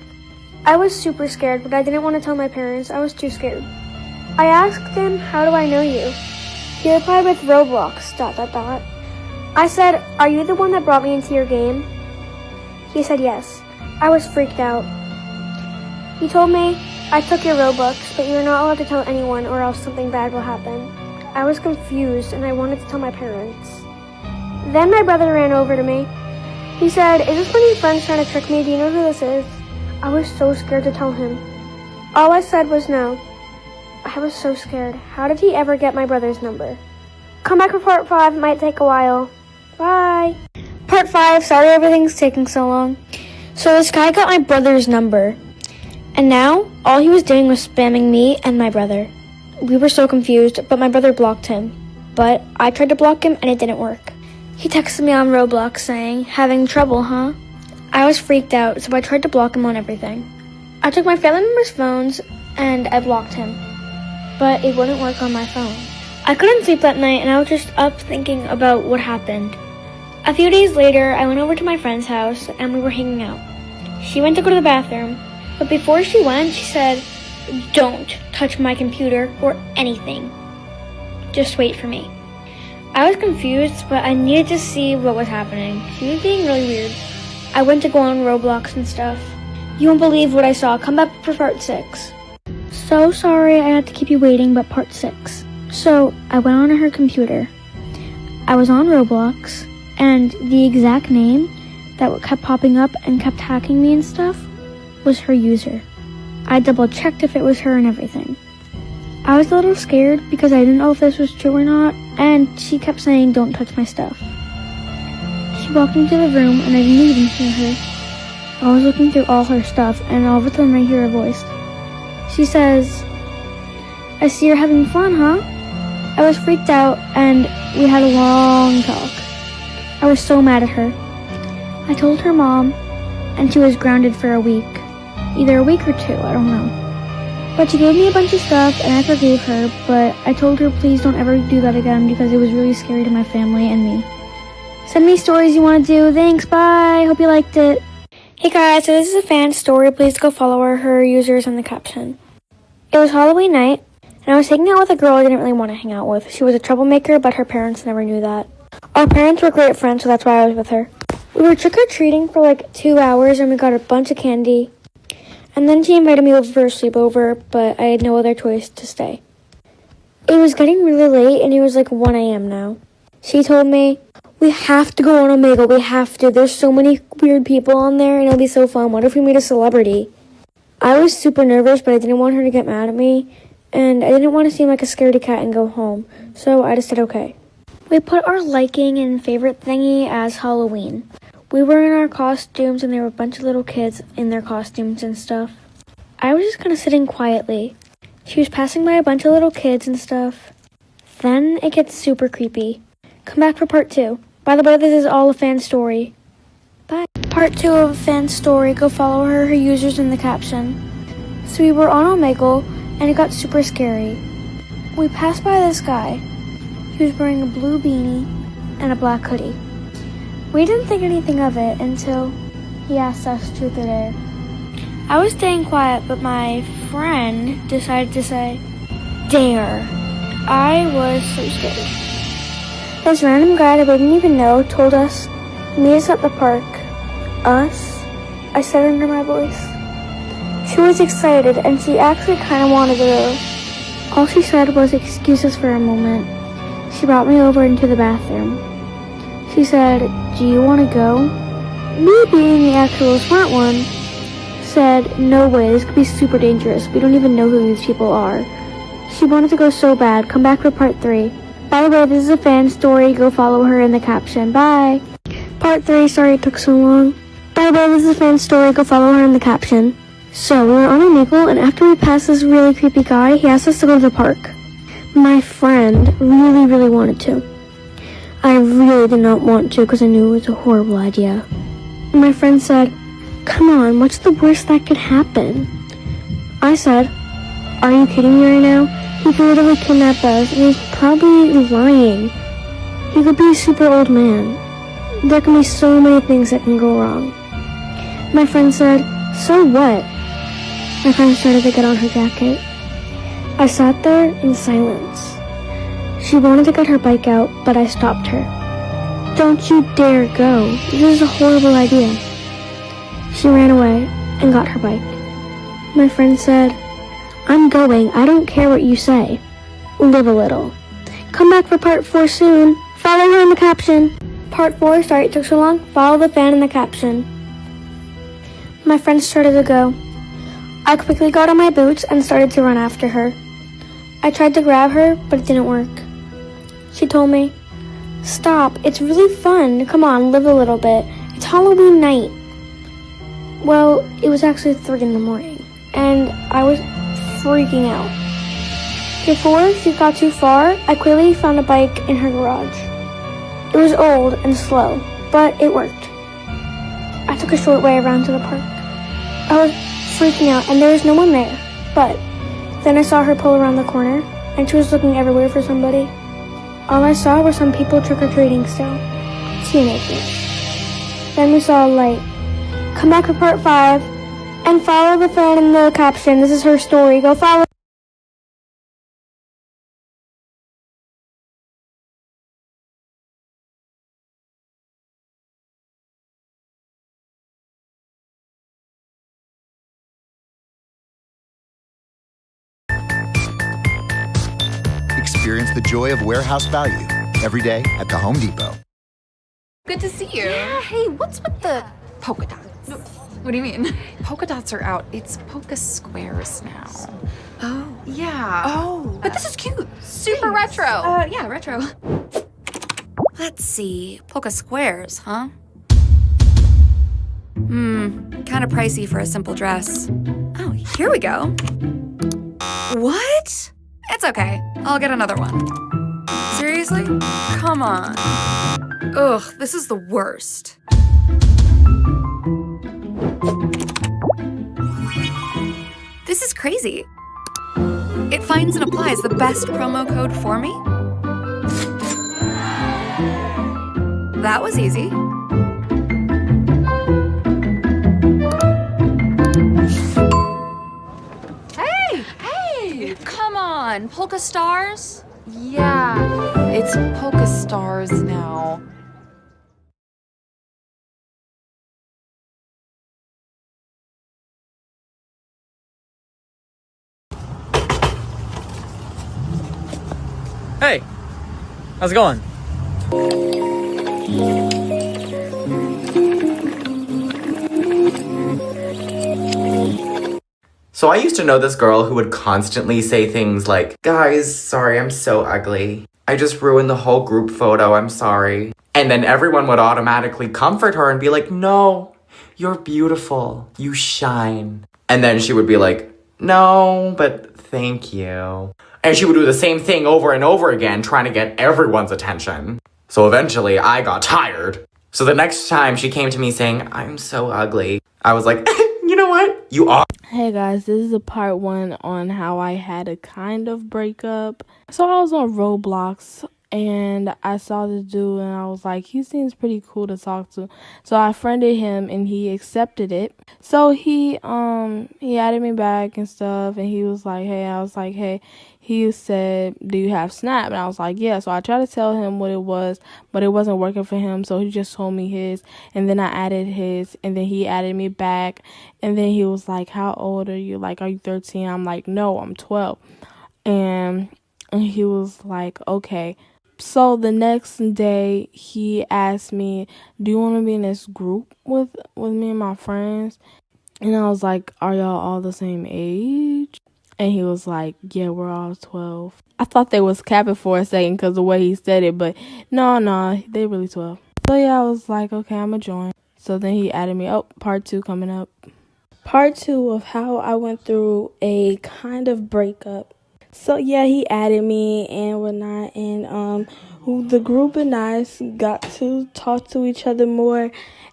I was super scared, but I didn't want to tell my parents. I was too scared. I asked him, how do I know you? He replied with Roblox, ... I said, are you the one that brought me into your game? He said yes. I was freaked out. He told me, I took your Robux, but you're not allowed to tell anyone or else something bad will happen. I was confused and I wanted to tell my parents. Then my brother ran over to me. He said, is this one of your friends trying to trick me? Do you know who this is? I was so scared to tell him. All I said was no. I was so scared. How did he ever get my brother's number? Come back for part 5, it might take a while. Bye. Part 5, sorry everything's taking so long. So this guy got my brother's number. And now, all he was doing was spamming me and my brother. We were so confused, but my brother blocked him. But I tried to block him and it didn't work. He texted me on Roblox saying, having trouble, huh? I was freaked out, so I tried to block him on everything. I took my family members' phones and I blocked him. But it wouldn't work on my phone. I couldn't sleep that night and I was just up thinking about what happened. A few days later, I went over to my friend's house and we were hanging out. She went to go to the bathroom, but before she went, she said, don't touch my computer or anything. Just wait for me. I was confused, but I needed to see what was happening. She was being really weird. I went to go on Roblox and stuff. You won't believe what I saw. Come back for part 6. So sorry I had to keep you waiting, but part 6. So I went on her computer. I was on Roblox, and the exact name that kept popping up and kept hacking me and stuff was her user. I double checked if it was her and everything. I was a little scared because I didn't know if this was true or not, and she kept saying, don't touch my stuff. She walked into the room and I didn't even hear her. I was looking through all her stuff and all of a sudden I hear her voice. She says, I see you're having fun, huh? I was freaked out and we had a long talk. I was so mad at her. I told her mom and she was grounded for a week. Either a week or 2, I don't know. But she gave me a bunch of stuff and I forgave her, but I told her please don't ever do that again because it was really scary to my family and me. Send me stories you want to do. Thanks, bye. Hope you liked it. Hey guys, so this is a fan story. Please go follow her users in the caption. It was Halloween night, and I was hanging out with a girl I didn't really want to hang out with. She was a troublemaker, but her parents never knew that. Our parents were great friends, so that's why I was with her. We were trick-or-treating for like 2 hours, and we got a bunch of candy. And then she invited me over for a sleepover, but I had no other choice to stay. It was getting really late, and it was like 1 a.m. now. She told me, we have to go on Omegle, we have to. There's so many weird people on there, and it'll be so fun. What if we meet a celebrity? I was super nervous, but I didn't want her to get mad at me, and I didn't want to seem like a scaredy cat and go home, so I just said okay. We put our liking and favorite thingy as Halloween. We were in our costumes, and there were a bunch of little kids in their costumes and stuff. I was just kind of sitting quietly. She was passing by a bunch of little kids and stuff. Then it gets super creepy. Come back for part 2. By the way, this is all a fan story. Bye. Part 2 of a fan story. Go follow her users in the caption. So we were on Omegle, and it got super scary. We passed by this guy. He was wearing a blue beanie and a black hoodie. We didn't think anything of it until he asked us truth or dare. I was staying quiet, but my friend decided to say, dare. I was so scared. This random guy that we didn't even know told us, meet us at the park. Us? I said under my voice. She was excited and she actually kind of wanted to go. All she said was excuse us for a moment. She brought me over into the bathroom. She said, do you want to go? Me being the actual smart one said, no way, this could be super dangerous. We don't even know who these people are. She wanted to go so bad. Come back for part 3. By the way, this is a fan story. Go follow her in the caption. Bye. Part 3. Sorry it took so long. By the way, this is a fan story. Go follow her in the caption. So we were on Omegle, and after we passed this really creepy guy, he asked us to go to the park. My friend really wanted to. I really did not want to because I knew it was a horrible idea. My friend said, "Come on, what's the worst that could happen?" I said, "Are you kidding me right now? He could literally kidnap us, and he's probably lying. He could be a super old man. There can be so many things that can go wrong." My friend said, "So what?" My friend started to get on her jacket. I sat there in silence. She wanted to get her bike out, but I stopped her. "Don't you dare go. This is a horrible idea." She ran away and got her bike. My friend said, "I'm going. I don't care what you say. Live a little. Come back for part 4 soon. Follow her in the caption." Part 4, sorry it took so long. Follow the fan in the caption. My friend started to go. I quickly got on my boots and started to run after her. I tried to grab her, but it didn't work. She told me, "Stop, it's really fun. Come on, live a little bit. It's Halloween night." Well, it was actually 3 in the morning, and I was freaking out. Before she got too far, I quickly found a bike in her garage. It was old and slow, but it worked. I took a short way around to the park. I was freaking out, and there was no one there, but then I saw her pull around the corner, and she was looking everywhere for somebody. All I saw were some people trick-or-treating still. Teenagers. Then we saw a light. Come back for part 5, and follow the fan in the caption. This is her story. Go follow. Experience the joy of warehouse value every day at the Home Depot. Good to see you. Yeah, hey, what's with the polka dots? What do you mean? Polka dots are out. It's polka squares now. Oh. Yeah. Oh. But this is cute. Super retro. Yeah, retro. Let's see. Polka squares, huh? Kind of pricey for a simple dress. Oh, here we go. What? It's okay. I'll get another one. Seriously? Come on. Ugh, this is the worst. This is crazy. It finds and applies the best promo code for me? That was easy. Hey! Come on, Polka Stars? Yeah, it's polka stars now. Hey, how's it going? So I used to know this girl who would constantly say things like, "Guys, sorry, I'm so ugly. I just ruined the whole group photo, I'm sorry." And then everyone would automatically comfort her and be like, "No, you're beautiful. You shine." And then she would be like, "No, but thank you." And she would do the same thing over and over again, trying to get everyone's attention. So eventually I got tired. So the next time she came to me saying, "I'm so ugly," I was like, "You know what? You are." Hey guys, this is a part 1 on how I had a kind of breakup. So I was on Roblox and I saw this dude and I was like, he seems pretty cool to talk to. So I friended him and he accepted it. So he added me back and stuff and he was like, hey, I was like, hey, he said, do you have Snap? And I was like, yeah. So I tried to tell him what it was, but it wasn't working for him. So he just told me his, and then I added his, and then he added me back. And then he was like, how old are you? Like, are you 13? I'm like, no, I'm 12. And he was like, okay. So the next day he asked me, do you want to be in this group with me and my friends? And I was like, are y'all all the same age? And he was like, yeah, we're all 12. I thought they was capping for a second because the way he said it, but no, they really 12. So yeah, I was like, okay, I'm going to join. So then he added me, part 2 coming up. Part 2 of how I went through a kind of breakup. So yeah, he added me and whatnot, and the group and I got to talk to each other more,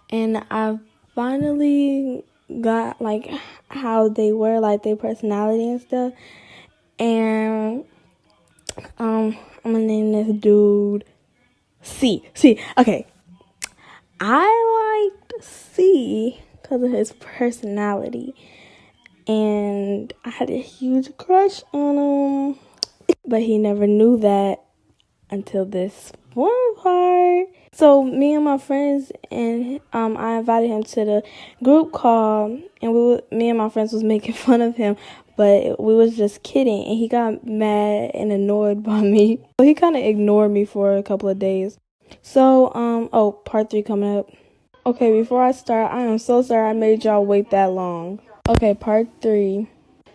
and I finally got like how they were, like their personality and stuff. And I'm gonna name this dude C. Okay, I liked C because of his personality, and I had a huge crush on him, but he never knew that until this one part. So me and my friends, and I invited him to the group call, and me and my friends was making fun of him, but we was just kidding, and he got mad and annoyed by me. So he kind of ignored me for a couple of days. So part 3 coming up. Okay, before I start, I am so sorry I made y'all wait that long. Okay, part 3.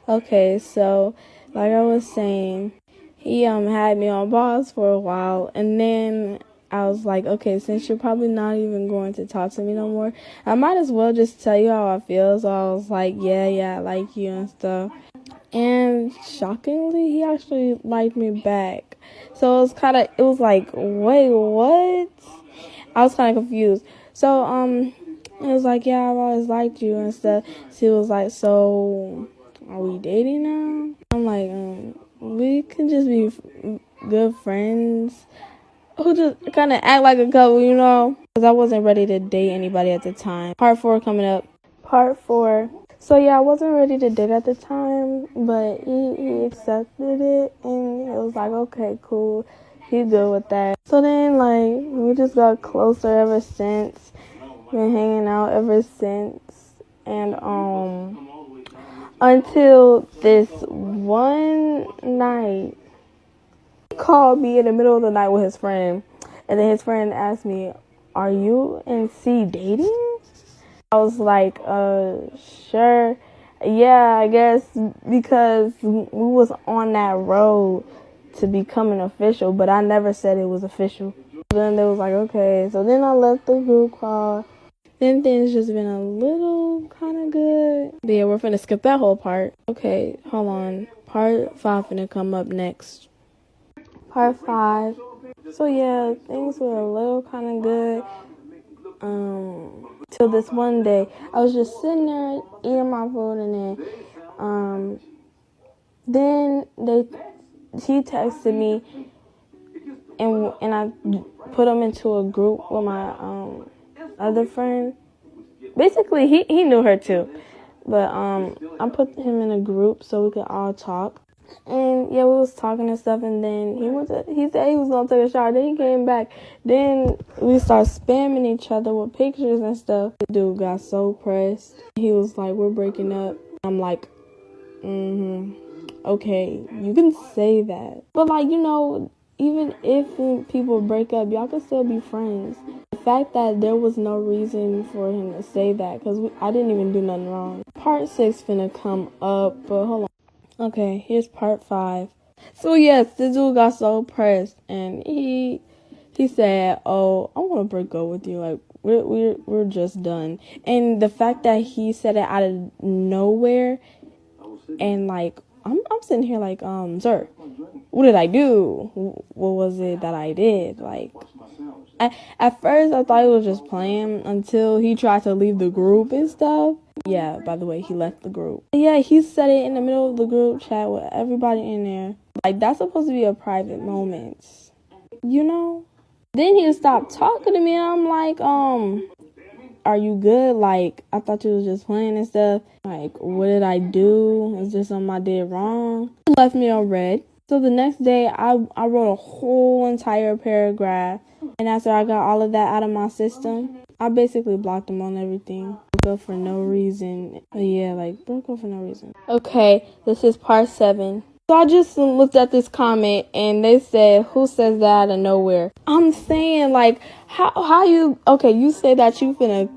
Okay, so like I was saying, he had me on pause for a while, and then I was like, okay, since you're probably not even going to talk to me no more, I might as well just tell you how I feel. So I was like, yeah, I like you and stuff. And shockingly, he actually liked me back. So it was like, wait, what? I was kind of confused. So, it was like, yeah, I've always liked you and stuff. So he was like, so, are we dating now? I'm like, we can just be good friends who just kind of act like a couple, you know? Because I wasn't ready to date anybody at the time. Part 4 coming up. Part 4. So, yeah, I wasn't ready to date at the time, but he accepted it, and it was like, okay, cool. He's good with that. So then, like, we just got closer ever since. Been hanging out ever since. And, until this one night, he called me in the middle of the night with his friend. And then his friend asked me, are you and C dating? I was like, sure. Yeah, I guess, because we was on that road to becoming official, but I never said it was official. Then they was like, okay. So then I left the group call. Then things just been a little kind of good. But yeah, we're finna skip that whole part. Okay, hold on. Part 5 finna come up next. Part 5. So yeah, things were a little kind of good. Till this one day, I was just sitting there eating my food, and then he texted me, and I put him into a group with my other friend. Basically, he knew her too, but I put him in a group so we could all talk. And yeah, we was talking and stuff, and then he said he was gonna take a shower. Then he came back. Then we started spamming each other with pictures and stuff. The dude got so pressed. He was like, we're breaking up. I'm like, okay, you can say that. But like, you know, even if people break up, y'all can still be friends. The fact that there was no reason for him to say that, because I didn't even do nothing wrong. Part 6 finna come up, but hold on. Okay, here's part 5. So yes, this dude got so pressed, and he said, "Oh, I want to break up with you. Like we're just done." And the fact that he said it out of nowhere, and like I'm sitting here like, sir, what did I do? What was it that I did? Like, at first I thought he was just playing until he tried to leave the group and stuff. Yeah, by the way, he left the group. Yeah, he said it in the middle of the group chat with everybody in there. Like, that's supposed to be a private moment, you know? Then he stopped talking to me, and I'm like, are you good? Like, I thought you was just playing and stuff. Like, what did I do? Is there something I did wrong? He left me on red. So the next day, I wrote a whole entire paragraph. And after I got all of that out of my system, I basically blocked him on everything. Broke up for no reason. Yeah, like, broke up for no reason. Okay, this is part 7. So I just looked at this comment, and they said, who says that out of nowhere? I'm saying, like, how you, okay, you say that you finna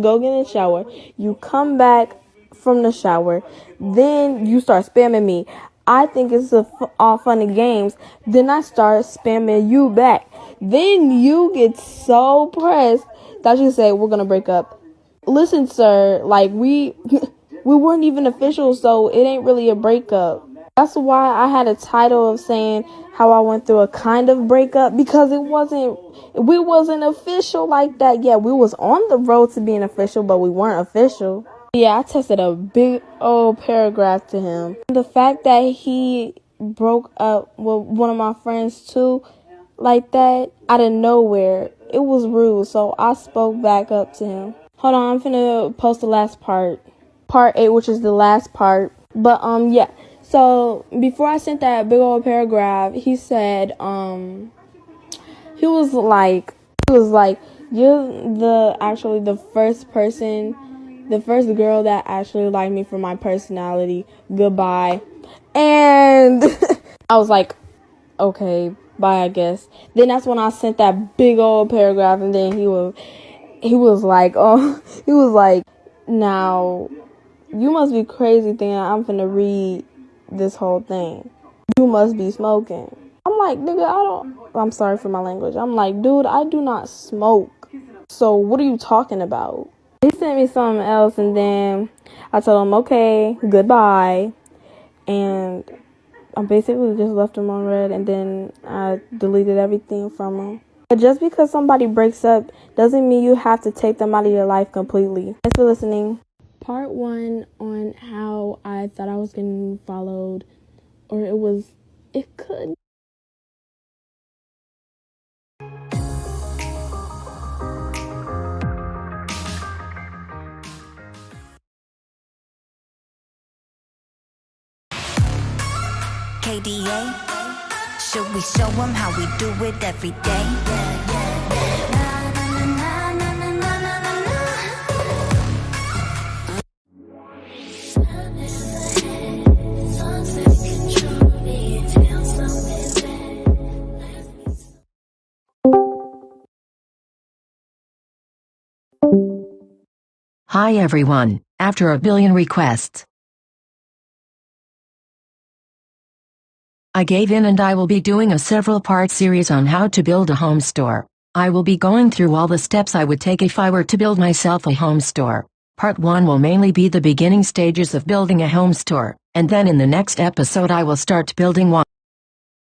go get in the shower. You come back from the shower. Then you start spamming me. I think it's all fun and games. Then I start spamming you back. Then you get so pressed that you say, we're going to break up. Listen, sir, like we weren't even official, so it ain't really a breakup. That's why I had a title of saying how I went through a kind of breakup, because we wasn't official like that. Yeah, we was on the road to being official, but we weren't official. Yeah, I tested a big old paragraph to him. The fact that he broke up with one of my friends too, like that, out of nowhere, it was rude, so I spoke back up to him. Hold on, I'm finna post the last part. Part 8, which is the last part. But, yeah. So, before I sent that big old paragraph, he said, he was like, you're the first girl that actually liked me for my personality. Goodbye. And I was like, okay, bye, I guess. Then that's when I sent that big old paragraph, and then he was like, now, you must be crazy thinking I'm finna read this whole thing. You must be smoking. I'm like, nigga, I'm sorry for my language. I'm like, dude, I do not smoke. So what are you talking about? He sent me something else, and then I told him, okay, goodbye. And I basically just left him on red, and then I deleted everything from him. But just because somebody breaks up doesn't mean you have to take them out of your life completely. Thanks for listening. Part 1 on how I thought I was getting followed, or it could. KDA, should we show them how we do it every day? Hi everyone, after a billion requests, I gave in and I will be doing a several-part series on how to build a home store. I will be going through all the steps I would take if I were to build myself a home store. Part 1 will mainly be the beginning stages of building a home store, and then in the next episode I will start building one.